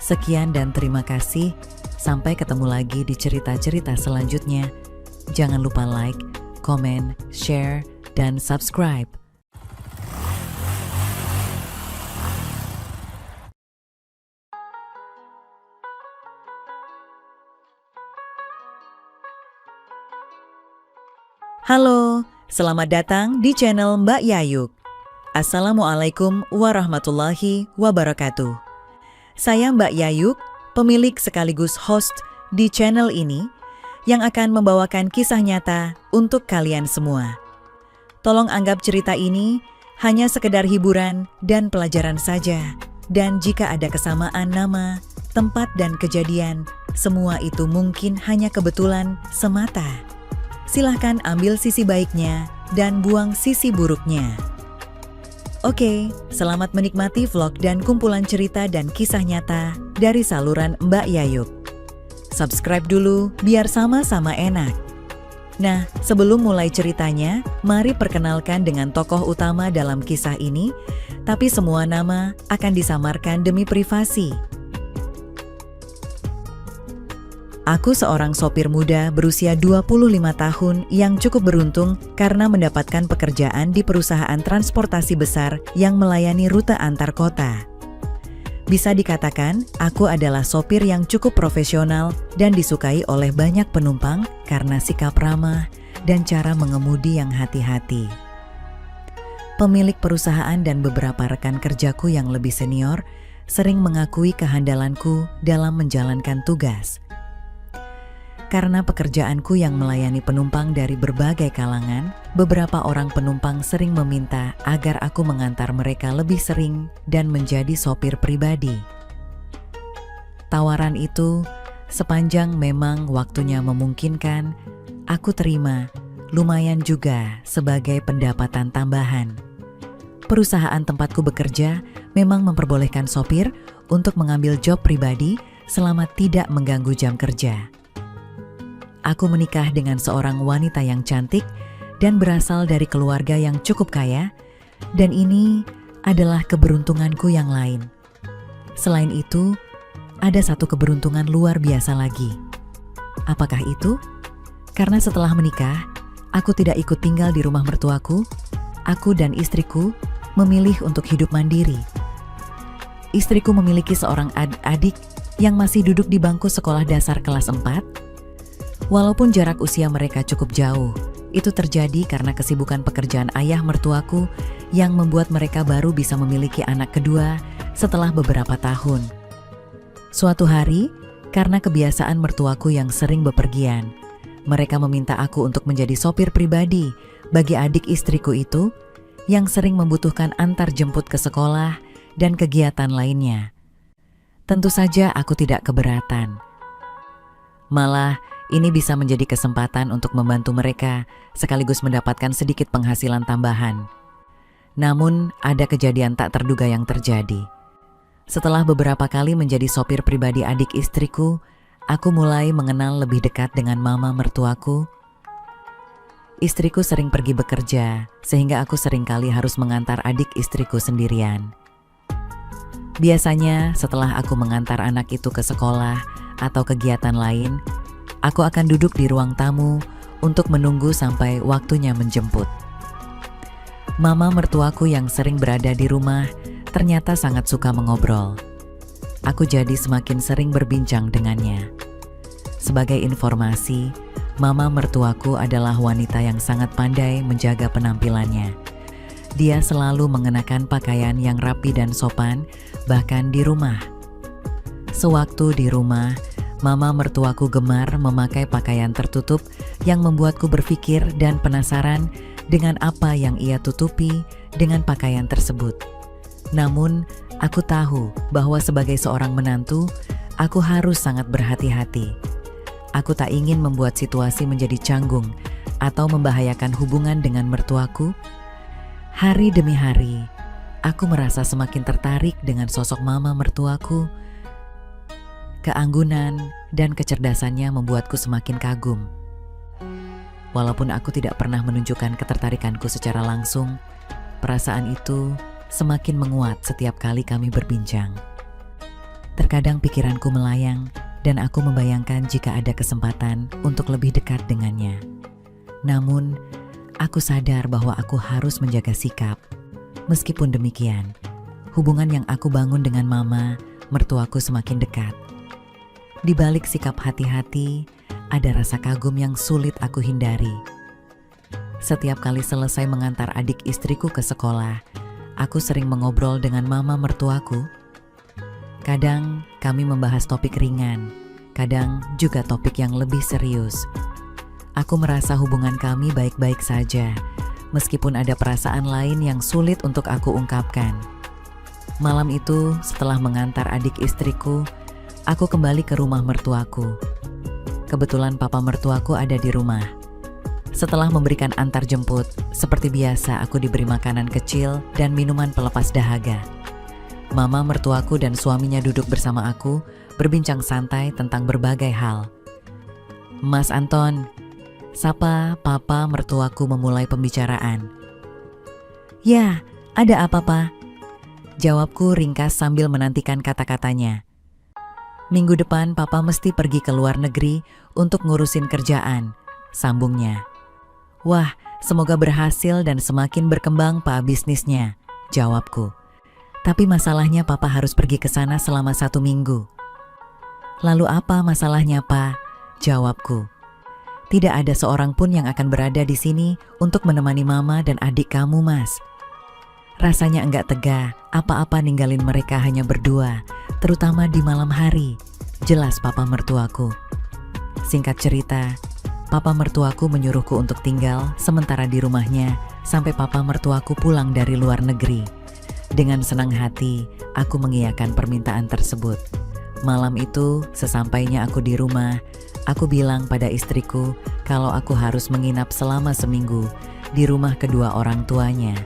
Sekian dan terima kasih. Sampai ketemu lagi di cerita-cerita selanjutnya. Jangan lupa like, komen, share, dan subscribe. Halo, selamat datang di channel Mbak Yayuk. Assalamualaikum warahmatullahi wabarakatuh. Saya Mbak Yayuk, pemilik sekaligus host di channel ini yang akan membawakan kisah nyata untuk kalian semua. Tolong anggap cerita ini hanya sekedar hiburan dan pelajaran saja. Dan jika ada kesamaan nama, tempat, dan kejadian, semua itu mungkin hanya kebetulan semata. Silahkan ambil sisi baiknya dan buang sisi buruknya. Oke, selamat menikmati vlog dan kumpulan cerita dan kisah nyata dari saluran Mbak Yayuk. Subscribe dulu biar sama-sama enak. Nah, sebelum mulai ceritanya, mari perkenalkan dengan tokoh utama dalam kisah ini, tapi semua nama akan disamarkan demi privasi. Aku seorang sopir muda berusia 25 tahun yang cukup beruntung karena mendapatkan pekerjaan di perusahaan transportasi besar yang melayani rute antar kota. Bisa dikatakan, aku adalah sopir yang cukup profesional dan disukai oleh banyak penumpang karena sikap ramah dan cara mengemudi yang hati-hati. Pemilik perusahaan dan beberapa rekan kerjaku yang lebih senior sering mengakui kehandalanku dalam menjalankan tugas. Karena pekerjaanku yang melayani penumpang dari berbagai kalangan, beberapa orang penumpang sering meminta agar aku mengantar mereka lebih sering dan menjadi sopir pribadi. Tawaran itu, sepanjang memang waktunya memungkinkan, aku terima, lumayan juga sebagai pendapatan tambahan. Perusahaan tempatku bekerja memang memperbolehkan sopir untuk mengambil job pribadi selama tidak mengganggu jam kerja. Aku menikah dengan seorang wanita yang cantik dan berasal dari keluarga yang cukup kaya, dan ini adalah keberuntunganku yang lain. Selain itu, ada satu keberuntungan luar biasa lagi. Apakah itu? Karena setelah menikah, aku tidak ikut tinggal di rumah mertuaku. Aku dan istriku memilih untuk hidup mandiri. Istriku memiliki seorang adik yang masih duduk di bangku sekolah dasar kelas 4. Walaupun jarak usia mereka cukup jauh, itu terjadi karena kesibukan pekerjaan ayah mertuaku yang membuat mereka baru bisa memiliki anak kedua setelah beberapa tahun. Suatu hari, karena kebiasaan mertuaku yang sering bepergian, mereka meminta aku untuk menjadi sopir pribadi bagi adik istriku itu yang sering membutuhkan antar jemput ke sekolah dan kegiatan lainnya. Tentu saja aku tidak keberatan. Malah, ini bisa menjadi kesempatan untuk membantu mereka sekaligus mendapatkan sedikit penghasilan tambahan. Namun, ada kejadian tak terduga yang terjadi. Setelah beberapa kali menjadi sopir pribadi adik istriku, aku mulai mengenal lebih dekat dengan mama mertuaku. Istriku sering pergi bekerja, sehingga aku seringkali harus mengantar adik istriku sendirian. Biasanya, setelah aku mengantar anak itu ke sekolah atau kegiatan lain, aku akan duduk di ruang tamu untuk menunggu sampai waktunya menjemput. Mama mertuaku yang sering berada di rumah ternyata sangat suka mengobrol. Aku jadi semakin sering berbincang dengannya. Sebagai informasi, mama mertuaku adalah wanita yang sangat pandai menjaga penampilannya. Dia selalu mengenakan pakaian yang rapi dan sopan, bahkan di rumah. Sewaktu di rumah, mama mertuaku gemar memakai pakaian tertutup yang membuatku berpikir dan penasaran dengan apa yang ia tutupi dengan pakaian tersebut. Namun, aku tahu bahwa sebagai seorang menantu, aku harus sangat berhati-hati. Aku tak ingin membuat situasi menjadi canggung atau membahayakan hubungan dengan mertuaku. Hari demi hari, aku merasa semakin tertarik dengan sosok mama mertuaku. Keanggunan dan kecerdasannya membuatku semakin kagum. Walaupun aku tidak pernah menunjukkan ketertarikanku secara langsung, perasaan itu semakin menguat setiap kali kami berbincang. Terkadang pikiranku melayang dan aku membayangkan jika ada kesempatan untuk lebih dekat dengannya. Namun, aku sadar bahwa aku harus menjaga sikap. Meskipun demikian, hubungan yang aku bangun dengan mama mertuaku semakin dekat. Di balik sikap hati-hati, ada rasa kagum yang sulit aku hindari. Setiap kali selesai mengantar adik istriku ke sekolah, aku sering mengobrol dengan mama mertuaku. Kadang kami membahas topik ringan, kadang juga topik yang lebih serius. Aku merasa hubungan kami baik-baik saja, meskipun ada perasaan lain yang sulit untuk aku ungkapkan. Malam itu, setelah mengantar adik istriku, aku kembali ke rumah mertuaku. Kebetulan papa mertuaku ada di rumah. Setelah memberikan antar jemput, seperti biasa aku diberi makanan kecil dan minuman pelepas dahaga. Mama mertuaku dan suaminya duduk bersama aku, berbincang santai tentang berbagai hal. "Mas Anton," sapa papa mertuaku memulai pembicaraan. "Ya, ada apa, Pak?" Jawabku ringkas sambil menantikan kata-katanya. "Minggu depan papa mesti pergi ke luar negeri untuk ngurusin kerjaan," sambungnya. "Wah, semoga berhasil dan semakin berkembang Pak bisnisnya," jawabku. "Tapi masalahnya papa harus pergi ke sana selama 1 minggu." "Lalu apa masalahnya, Pak?" jawabku. "Tidak ada seorang pun yang akan berada di sini untuk menemani mama dan adik kamu, Mas. Rasanya enggak tega apa-apa ninggalin mereka hanya berdua, terutama di malam hari," jelas papa mertuaku. Singkat cerita, papa mertuaku menyuruhku untuk tinggal sementara di rumahnya sampai papa mertuaku pulang dari luar negeri. Dengan senang hati, aku mengiyakan permintaan tersebut. Malam itu, sesampainya aku di rumah, aku bilang pada istriku kalau aku harus menginap selama seminggu di rumah kedua orang tuanya.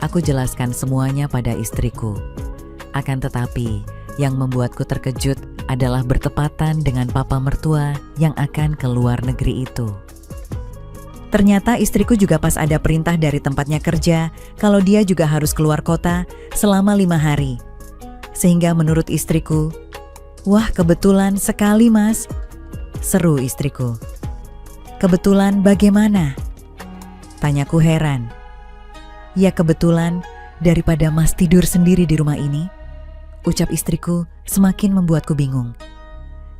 Aku jelaskan semuanya pada istriku. Akan tetapi, yang membuatku terkejut adalah bertepatan dengan papa mertua yang akan ke luar negeri itu. Ternyata istriku juga pas ada perintah dari tempatnya kerja kalau dia juga harus keluar kota selama 5 hari. Sehingga menurut istriku, "Wah, kebetulan sekali, Mas," seru istriku. "Kebetulan bagaimana?" tanyaku heran. "Ya kebetulan, daripada Mas tidur sendiri di rumah ini," ucap istriku semakin membuatku bingung.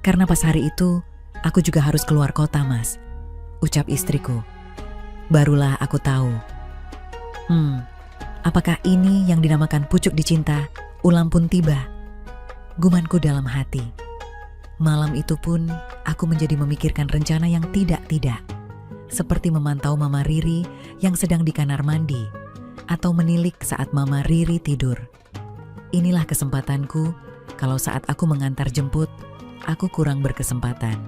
"Karena pas hari itu, aku juga harus keluar kota, Mas," ucap istriku. Barulah aku tahu. Apakah ini yang dinamakan pucuk dicinta, ulam pun tiba? Gumanku dalam hati. Malam itu pun, aku menjadi memikirkan rencana yang tidak-tidak. Seperti memantau Mama Riri yang sedang di kamar mandi, atau menilik saat Mama Riri tidur. Inilah kesempatanku, kalau saat aku mengantar jemput, aku kurang berkesempatan.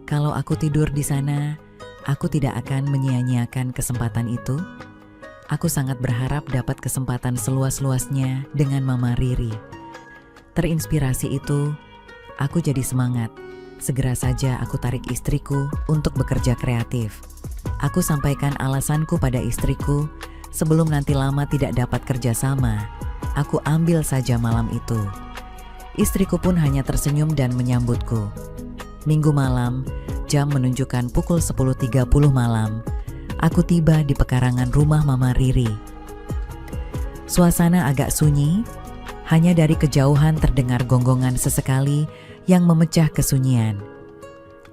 Kalau aku tidur di sana, aku tidak akan menyia-nyiakan kesempatan itu. Aku sangat berharap dapat kesempatan seluas-luasnya dengan Mama Riri. Terinspirasi itu, aku jadi semangat. Segera saja aku tarik istriku untuk bekerja kreatif. Aku sampaikan alasanku pada istriku, sebelum nanti lama tidak dapat kerja sama. Aku ambil saja malam itu. Istriku pun hanya tersenyum dan menyambutku. Minggu malam, jam menunjukkan pukul 10.30 malam, aku tiba di pekarangan rumah Mama Riri. Suasana agak sunyi, hanya dari kejauhan terdengar gonggongan sesekali yang memecah kesunyian.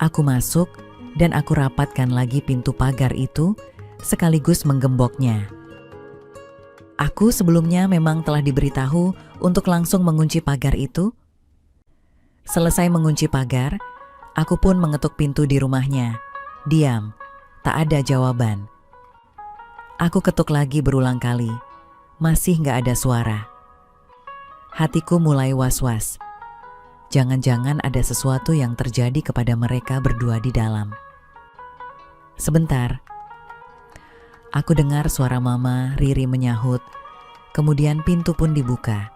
Aku masuk dan aku rapatkan lagi pintu pagar itu, sekaligus menggemboknya. Aku sebelumnya memang telah diberitahu untuk langsung mengunci pagar itu. Selesai mengunci pagar, aku pun mengetuk pintu di rumahnya. Diam, tak ada jawaban. Aku ketuk lagi berulang kali, masih gak ada suara. Hatiku mulai was-was. Jangan-jangan ada sesuatu yang terjadi kepada mereka berdua di dalam. Sebentar, aku dengar suara Mama Riri menyahut, kemudian pintu pun dibuka.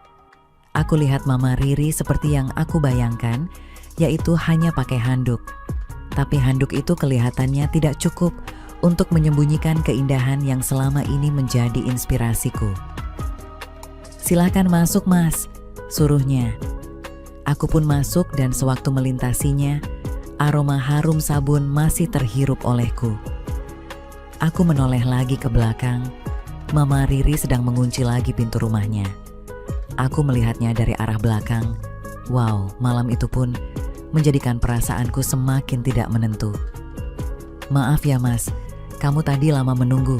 Aku lihat Mama Riri seperti yang aku bayangkan, yaitu hanya pakai handuk. Tapi handuk itu kelihatannya tidak cukup untuk menyembunyikan keindahan yang selama ini menjadi inspirasiku. "Silakan masuk, Mas," suruhnya. Aku pun masuk dan sewaktu melintasinya, aroma harum sabun masih terhirup olehku. Aku menoleh lagi ke belakang. Mama Riri sedang mengunci lagi pintu rumahnya. Aku melihatnya dari arah belakang. Wow, malam itu pun menjadikan perasaanku semakin tidak menentu. "Maaf ya, Mas, kamu tadi lama menunggu,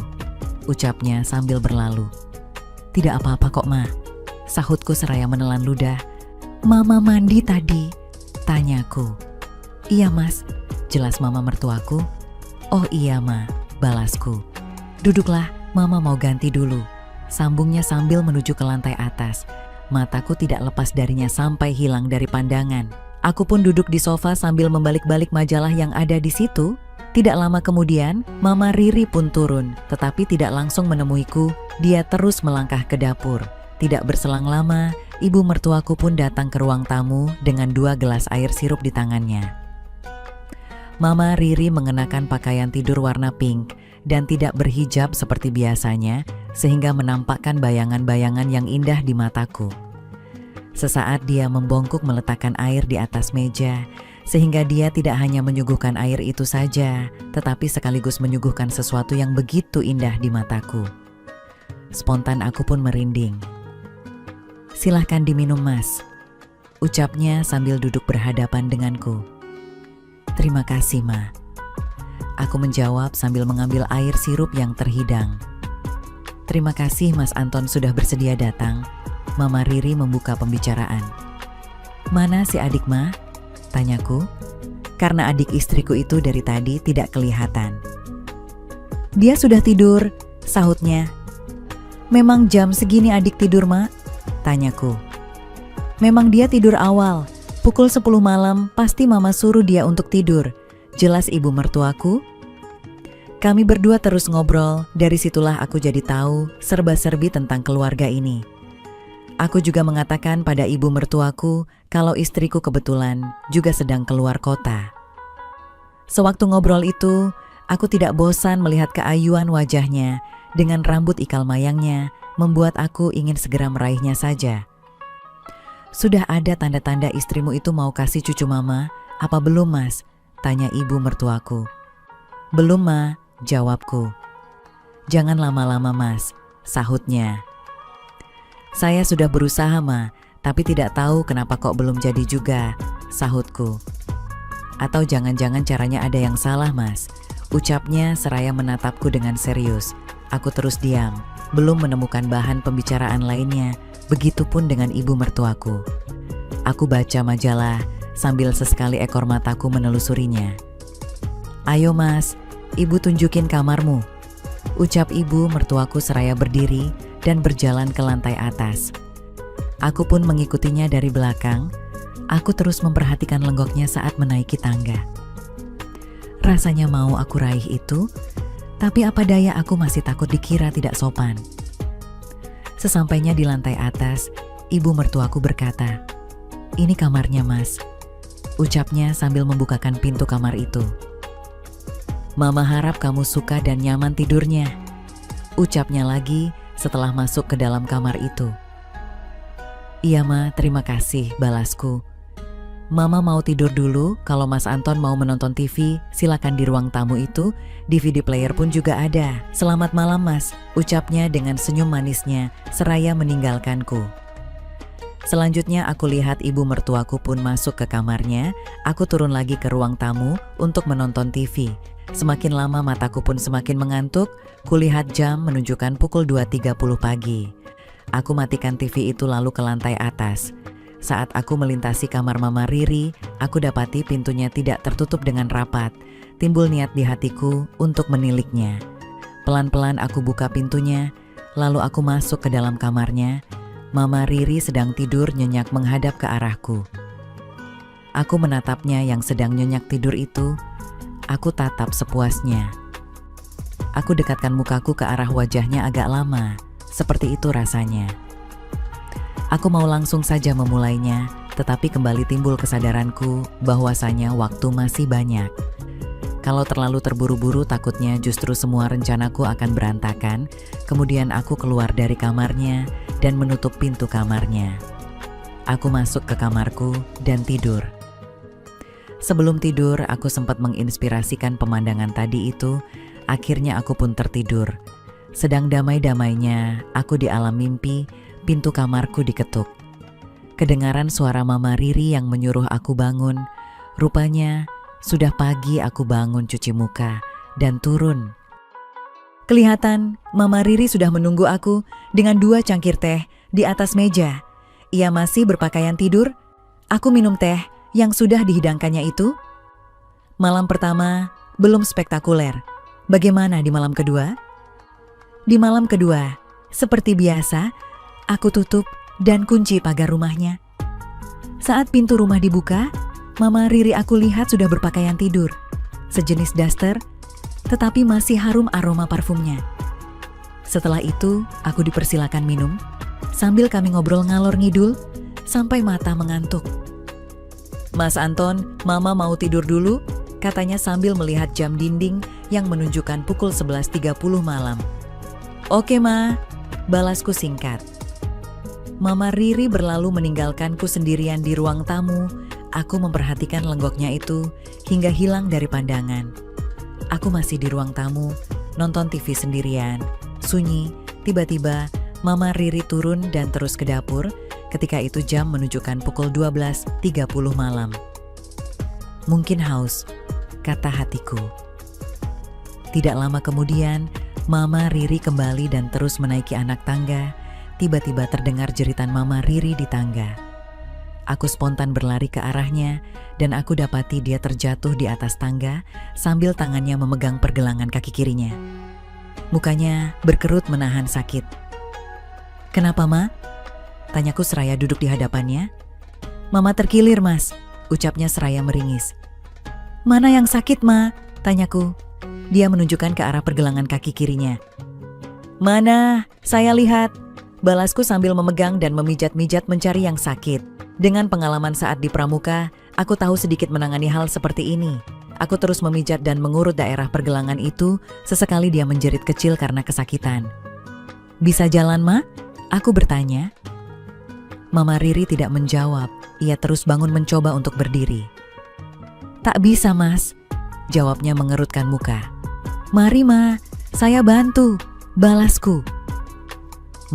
ucapnya sambil berlalu. Tidak apa-apa kok, Ma, sahutku seraya menelan ludah. Mama mandi tadi, tanyaku. Iya, Mas, jelas mama mertuaku. Oh iya, Ma, balasku. Duduklah, Mama mau ganti dulu, sambungnya sambil menuju ke lantai atas. Mataku tidak lepas darinya sampai hilang dari pandangan. Aku pun duduk di sofa sambil membalik-balik majalah yang ada di situ. Tidak lama kemudian, Mama Riri pun turun, tetapi tidak langsung menemuiku. Dia terus melangkah ke dapur. Tidak berselang lama, ibu mertuaku pun datang ke ruang tamu dengan 2 gelas air sirup di tangannya. Mama Riri mengenakan pakaian tidur warna pink dan tidak berhijab seperti biasanya, sehingga menampakkan bayangan-bayangan yang indah di mataku. Sesaat dia membongkok meletakkan air di atas meja, sehingga dia tidak hanya menyuguhkan air itu saja, tetapi sekaligus menyuguhkan sesuatu yang begitu indah di mataku. Spontan aku pun merinding. Silahkan diminum, Mas, ucapnya sambil duduk berhadapan denganku. Terima kasih, Ma. Aku menjawab sambil mengambil air sirup yang terhidang. Terima kasih Mas Anton sudah bersedia datang. Mama Riri membuka pembicaraan. Mana si adik, Ma? Tanyaku, karena adik istriku itu dari tadi tidak kelihatan. Dia sudah tidur, sahutnya. Memang jam segini adik tidur, Ma? Tanyaku. Memang dia tidur awal. Pukul 10 malam pasti mama suruh dia untuk tidur. Jelas ibu mertuaku. Kami berdua terus ngobrol, dari situlah aku jadi tahu serba-serbi tentang keluarga ini. Aku juga mengatakan pada ibu mertuaku kalau istriku kebetulan juga sedang keluar kota. Sewaktu ngobrol itu, aku tidak bosan melihat keayuan wajahnya dengan rambut ikal mayangnya, membuat aku ingin segera meraihnya saja. Sudah ada tanda-tanda istrimu itu mau kasih cucu mama, apa belum, Mas? Tanya ibu mertuaku. Belum, Ma, jawabku. Jangan lama-lama, Mas, sahutnya. Saya sudah berusaha, Ma, tapi tidak tahu kenapa kok belum jadi juga, sahutku. Atau jangan-jangan caranya ada yang salah, Mas, ucapnya seraya menatapku dengan serius. Aku terus diam, belum menemukan bahan pembicaraan lainnya. Begitupun dengan ibu mertuaku. Aku baca majalah sambil sesekali ekor mataku menelusurinya. Ayo, Mas, ibu tunjukin kamarmu, ucap ibu mertuaku seraya berdiri dan berjalan ke lantai atas. Aku pun mengikutinya dari belakang. Aku terus memperhatikan lenggoknya saat menaiki tangga. Rasanya mau aku raih itu, tapi apa daya aku masih takut dikira tidak sopan. Sesampainya di lantai atas, ibu mertuaku berkata, "Ini kamarnya, Mas," ucapnya sambil membukakan pintu kamar itu. "Mama harap kamu suka dan nyaman tidurnya," ucapnya lagi setelah masuk ke dalam kamar itu. "Iya, Ma, terima kasih," balasku. "Mama mau tidur dulu, kalau Mas Anton mau menonton TV, silakan di ruang tamu itu, DVD player pun juga ada. Selamat malam, Mas," ucapnya dengan senyum manisnya, seraya meninggalkanku. Selanjutnya aku lihat ibu mertuaku pun masuk ke kamarnya. Aku turun lagi ke ruang tamu untuk menonton TV. Semakin lama mataku pun semakin mengantuk. Kulihat jam menunjukkan pukul 2.30 pagi. Aku matikan TV itu lalu ke lantai atas. Saat aku melintasi kamar Mama Riri, aku dapati pintunya tidak tertutup dengan rapat. Timbul niat di hatiku untuk meniliknya. Pelan-pelan aku buka pintunya, lalu aku masuk ke dalam kamarnya. Mama Riri sedang tidur nyenyak menghadap ke arahku. Aku menatapnya yang sedang nyenyak tidur itu. Aku tatap sepuasnya. Aku dekatkan mukaku ke arah wajahnya agak lama. Seperti itu rasanya. Aku mau langsung saja memulainya, tetapi kembali timbul kesadaranku bahwasanya waktu masih banyak. Kalau terlalu terburu-buru takutnya justru semua rencanaku akan berantakan. Kemudian aku keluar dari kamarnya dan menutup pintu kamarnya. Aku masuk ke kamarku dan tidur. Sebelum tidur, aku sempat menginspirasikan pemandangan tadi itu. Akhirnya aku pun tertidur. Sedang damai-damainya, aku di alam mimpi. Pintu kamarku diketuk. Kedengaran suara Mama Riri yang menyuruh aku bangun. Rupanya sudah pagi aku bangun cuci muka dan turun. Kelihatan Mama Riri sudah menunggu aku dengan 2 cangkir teh di atas meja. Ia masih berpakaian tidur. Aku minum teh yang sudah dihidangkannya itu. Malam pertama belum spektakuler. Bagaimana di malam kedua? Di malam kedua, seperti biasa, aku tutup dan kunci pagar rumahnya. Saat pintu rumah dibuka, Mama Riri aku lihat sudah berpakaian tidur. Sejenis daster, tetapi masih harum aroma parfumnya. Setelah itu, aku dipersilakan minum, sambil kami ngobrol ngalor ngidul, sampai mata mengantuk. "Mas Anton, Mama mau tidur dulu," katanya sambil melihat jam dinding yang menunjukkan pukul 11.30 malam. "Oke Ma," balasku singkat. Mama Riri berlalu meninggalkanku sendirian di ruang tamu. Aku memperhatikan lenggoknya itu hingga hilang dari pandangan. Aku masih di ruang tamu, nonton TV sendirian, sunyi. Tiba-tiba Mama Riri turun dan terus ke dapur. Ketika itu jam menunjukkan pukul 12.30 malam. "Mungkin haus," kata hatiku. Tidak lama kemudian, Mama Riri kembali dan terus menaiki anak tangga. Tiba-tiba terdengar jeritan Mama Riri di tangga. Aku spontan berlari ke arahnya dan aku dapati dia terjatuh di atas tangga sambil tangannya memegang pergelangan kaki kirinya. Mukanya berkerut menahan sakit. "Kenapa, Ma?" tanyaku seraya duduk di hadapannya. "Mama terkilir, Mas," ucapnya seraya meringis. "Mana yang sakit, Ma?" tanyaku. Dia menunjukkan ke arah pergelangan kaki kirinya. "Mana? Saya lihat," balasku sambil memegang dan memijat-mijat mencari yang sakit. Dengan pengalaman saat di pramuka, aku tahu sedikit menangani hal seperti ini. Aku terus memijat dan mengurut daerah pergelangan itu, sesekali dia menjerit kecil karena kesakitan. "Bisa jalan, Ma?" aku bertanya. Mama Riri tidak menjawab, ia terus bangun mencoba untuk berdiri. "Tak bisa, Mas," jawabnya mengerutkan muka. "Mari, Ma, saya bantu," balasku.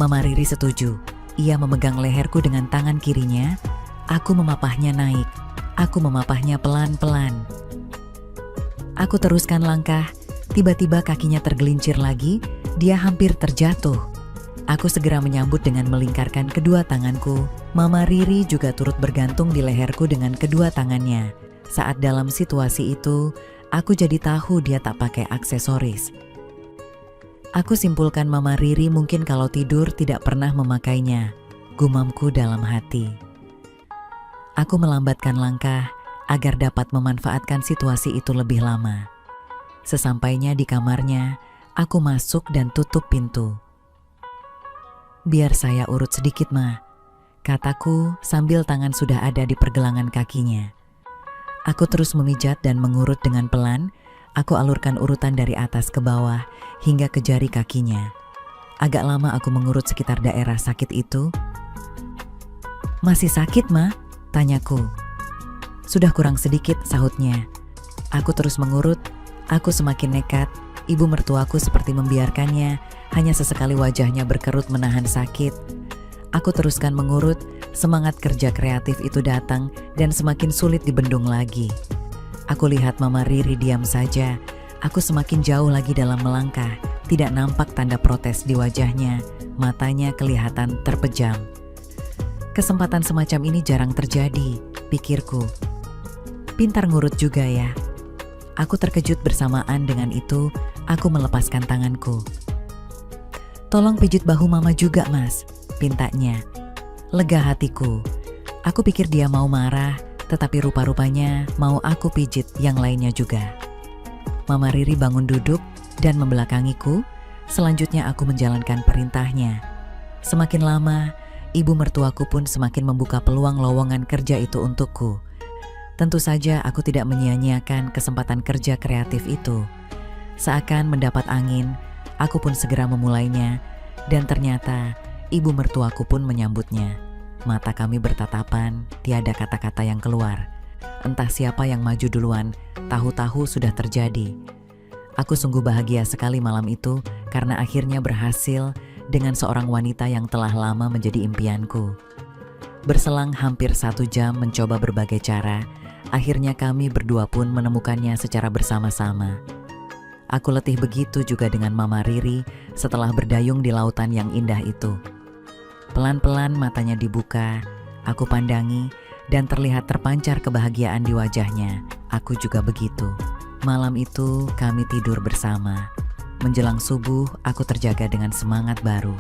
Mama Riri setuju. Ia memegang leherku dengan tangan kirinya. Aku memapahnya naik. Aku memapahnya pelan-pelan. Aku teruskan langkah. Tiba-tiba kakinya tergelincir lagi. Dia hampir terjatuh. Aku segera menyambut dengan melingkarkan kedua tanganku. Mama Riri juga turut bergantung di leherku dengan kedua tangannya. Saat dalam situasi itu, aku jadi tahu dia tak pakai aksesoris. Aku simpulkan Mama Riri mungkin kalau tidur tidak pernah memakainya, gumamku dalam hati. Aku melambatkan langkah agar dapat memanfaatkan situasi itu lebih lama. Sesampainya di kamarnya, aku masuk dan tutup pintu. "Biar saya urut sedikit, Ma," kataku sambil tangan sudah ada di pergelangan kakinya. Aku terus memijat dan mengurut dengan pelan. Aku alurkan urutan dari atas ke bawah hingga ke jari kakinya. Agak lama aku mengurut sekitar daerah sakit itu. "Masih sakit, Ma?" tanyaku. "Sudah kurang sedikit," sahutnya. Aku terus mengurut. Aku semakin nekat. Ibu mertuaku seperti membiarkannya. Hanya sesekali wajahnya berkerut menahan sakit. Aku teruskan mengurut. Semangat kerja kreatif itu datang dan semakin sulit dibendung lagi. Aku lihat Mama Riri diam saja. Aku semakin jauh lagi dalam melangkah. Tidak nampak tanda protes di wajahnya. Matanya kelihatan terpejam. Kesempatan semacam ini jarang terjadi, pikirku. Pintar ngurut juga ya. Aku terkejut bersamaan dengan itu. Aku melepaskan tanganku. "Tolong pijit bahu Mama juga, Mas," pintanya. Lega hatiku. Aku pikir dia mau marah. Tetapi rupa-rupanya mau aku pijit yang lainnya juga. Mama Riri bangun duduk dan membelakangiku. Selanjutnya aku menjalankan perintahnya. Semakin lama, ibu mertuaku pun semakin membuka peluang lowongan kerja itu untukku. Tentu saja aku tidak menyia-nyiakan kesempatan kerja kreatif itu. Seakan mendapat angin, aku pun segera memulainya. Dan ternyata ibu mertuaku pun menyambutnya. Mata kami bertatapan, tiada kata-kata yang keluar. Entah siapa yang maju duluan, tahu-tahu sudah terjadi. Aku sungguh bahagia sekali malam itu karena akhirnya berhasil dengan seorang wanita yang telah lama menjadi impianku. Berselang hampir 1 jam mencoba berbagai cara, akhirnya kami berdua pun menemukannya secara bersama-sama. Aku letih begitu juga dengan Mama Riri setelah berdayung di lautan yang indah itu. Pelan-pelan matanya dibuka, aku pandangi dan terlihat terpancar kebahagiaan di wajahnya. Aku juga begitu. Malam itu kami tidur bersama. Menjelang subuh, aku terjaga dengan semangat baru.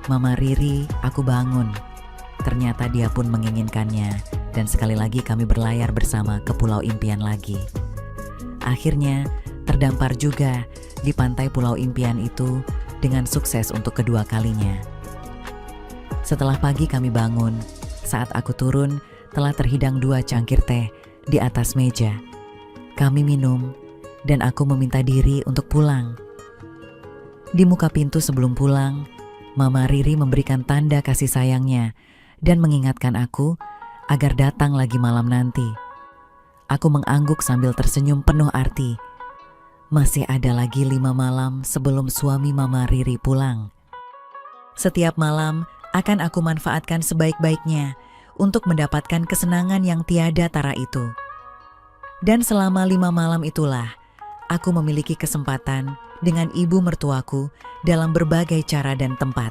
Mama Riri, aku bangun. Ternyata dia pun menginginkannya, dan sekali lagi kami berlayar bersama ke Pulau Impian lagi. Akhirnya, terdampar juga di pantai Pulau Impian itu dengan sukses untuk kedua kalinya. Setelah pagi kami bangun, saat aku turun telah terhidang 2 cangkir teh di atas meja. Kami minum, dan aku meminta diri untuk pulang. Di muka pintu sebelum pulang, Mama Riri memberikan tanda kasih sayangnya dan mengingatkan aku agar datang lagi malam nanti. Aku mengangguk sambil tersenyum penuh arti. Masih ada lagi 5 malam sebelum suami Mama Riri pulang. Setiap malam akan aku manfaatkan sebaik-baiknya untuk mendapatkan kesenangan yang tiada tara itu. Dan selama 5 malam itulah, aku memiliki kesempatan dengan ibu mertuaku dalam berbagai cara dan tempat.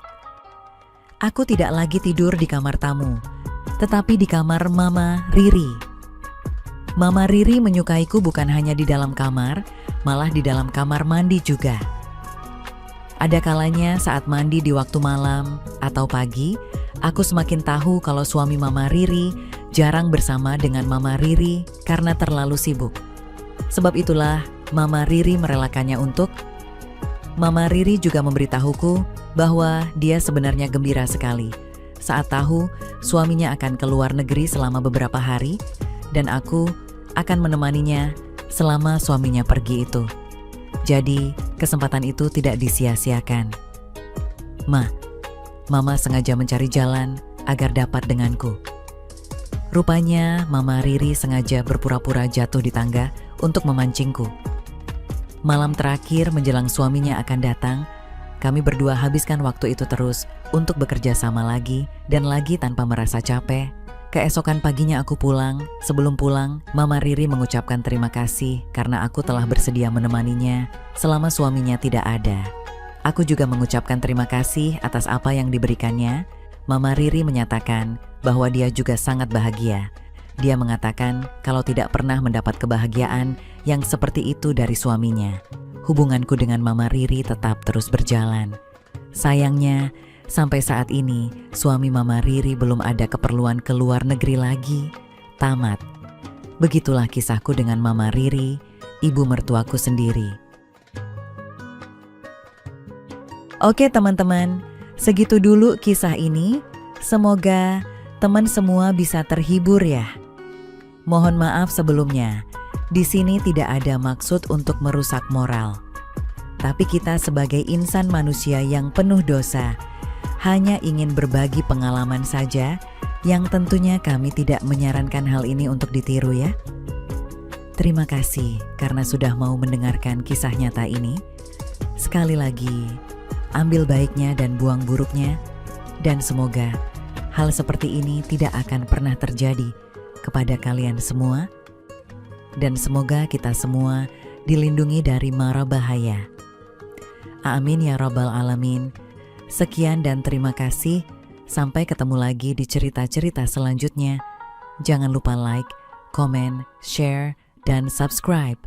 Aku tidak lagi tidur di kamar tamu, tetapi di kamar Mama Riri. Mama Riri menyukaiku bukan hanya di dalam kamar, malah di dalam kamar mandi juga. Ada kalanya saat mandi di waktu malam atau pagi, aku semakin tahu kalau suami Mama Riri jarang bersama dengan Mama Riri karena terlalu sibuk. Sebab itulah Mama Riri merelakannya untuk. Mama Riri juga memberitahuku bahwa dia sebenarnya gembira sekali saat tahu suaminya akan ke luar negeri selama beberapa hari dan aku akan menemaninya selama suaminya pergi itu. Jadi, kesempatan itu tidak disia-siakan. Mama sengaja mencari jalan agar dapat denganku. Rupanya Mama Riri sengaja berpura-pura jatuh di tangga untuk memancingku. Malam terakhir menjelang suaminya akan datang, kami berdua habiskan waktu itu terus untuk bekerja sama lagi dan lagi tanpa merasa capek. Keesokan paginya aku pulang. Sebelum pulang, Mama Riri mengucapkan terima kasih karena aku telah bersedia menemaninya selama suaminya tidak ada. Aku juga mengucapkan terima kasih atas apa yang diberikannya. Mama Riri menyatakan bahwa dia juga sangat bahagia. Dia mengatakan kalau tidak pernah mendapat kebahagiaan yang seperti itu dari suaminya. Hubunganku dengan Mama Riri tetap terus berjalan. Sayangnya, sampai saat ini suami Mama Riri belum ada keperluan ke luar negeri lagi. Tamat. Begitulah kisahku dengan Mama Riri, ibu mertuaku sendiri. Oke teman-teman, segitu dulu kisah ini. Semoga teman semua bisa terhibur ya. Mohon maaf sebelumnya, di sini tidak ada maksud untuk merusak moral. Tapi kita sebagai insan manusia yang penuh dosa, hanya ingin berbagi pengalaman saja, yang tentunya kami tidak menyarankan hal ini untuk ditiru ya. Terima kasih karena sudah mau mendengarkan kisah nyata ini. Sekali lagi, ambil baiknya dan buang buruknya, dan semoga hal seperti ini tidak akan pernah terjadi kepada kalian semua, dan semoga kita semua dilindungi dari mara bahaya. Amin ya rabbal alamin. Sekian dan terima kasih. Sampai ketemu lagi di cerita-cerita selanjutnya. Jangan lupa like, komen, share, dan subscribe.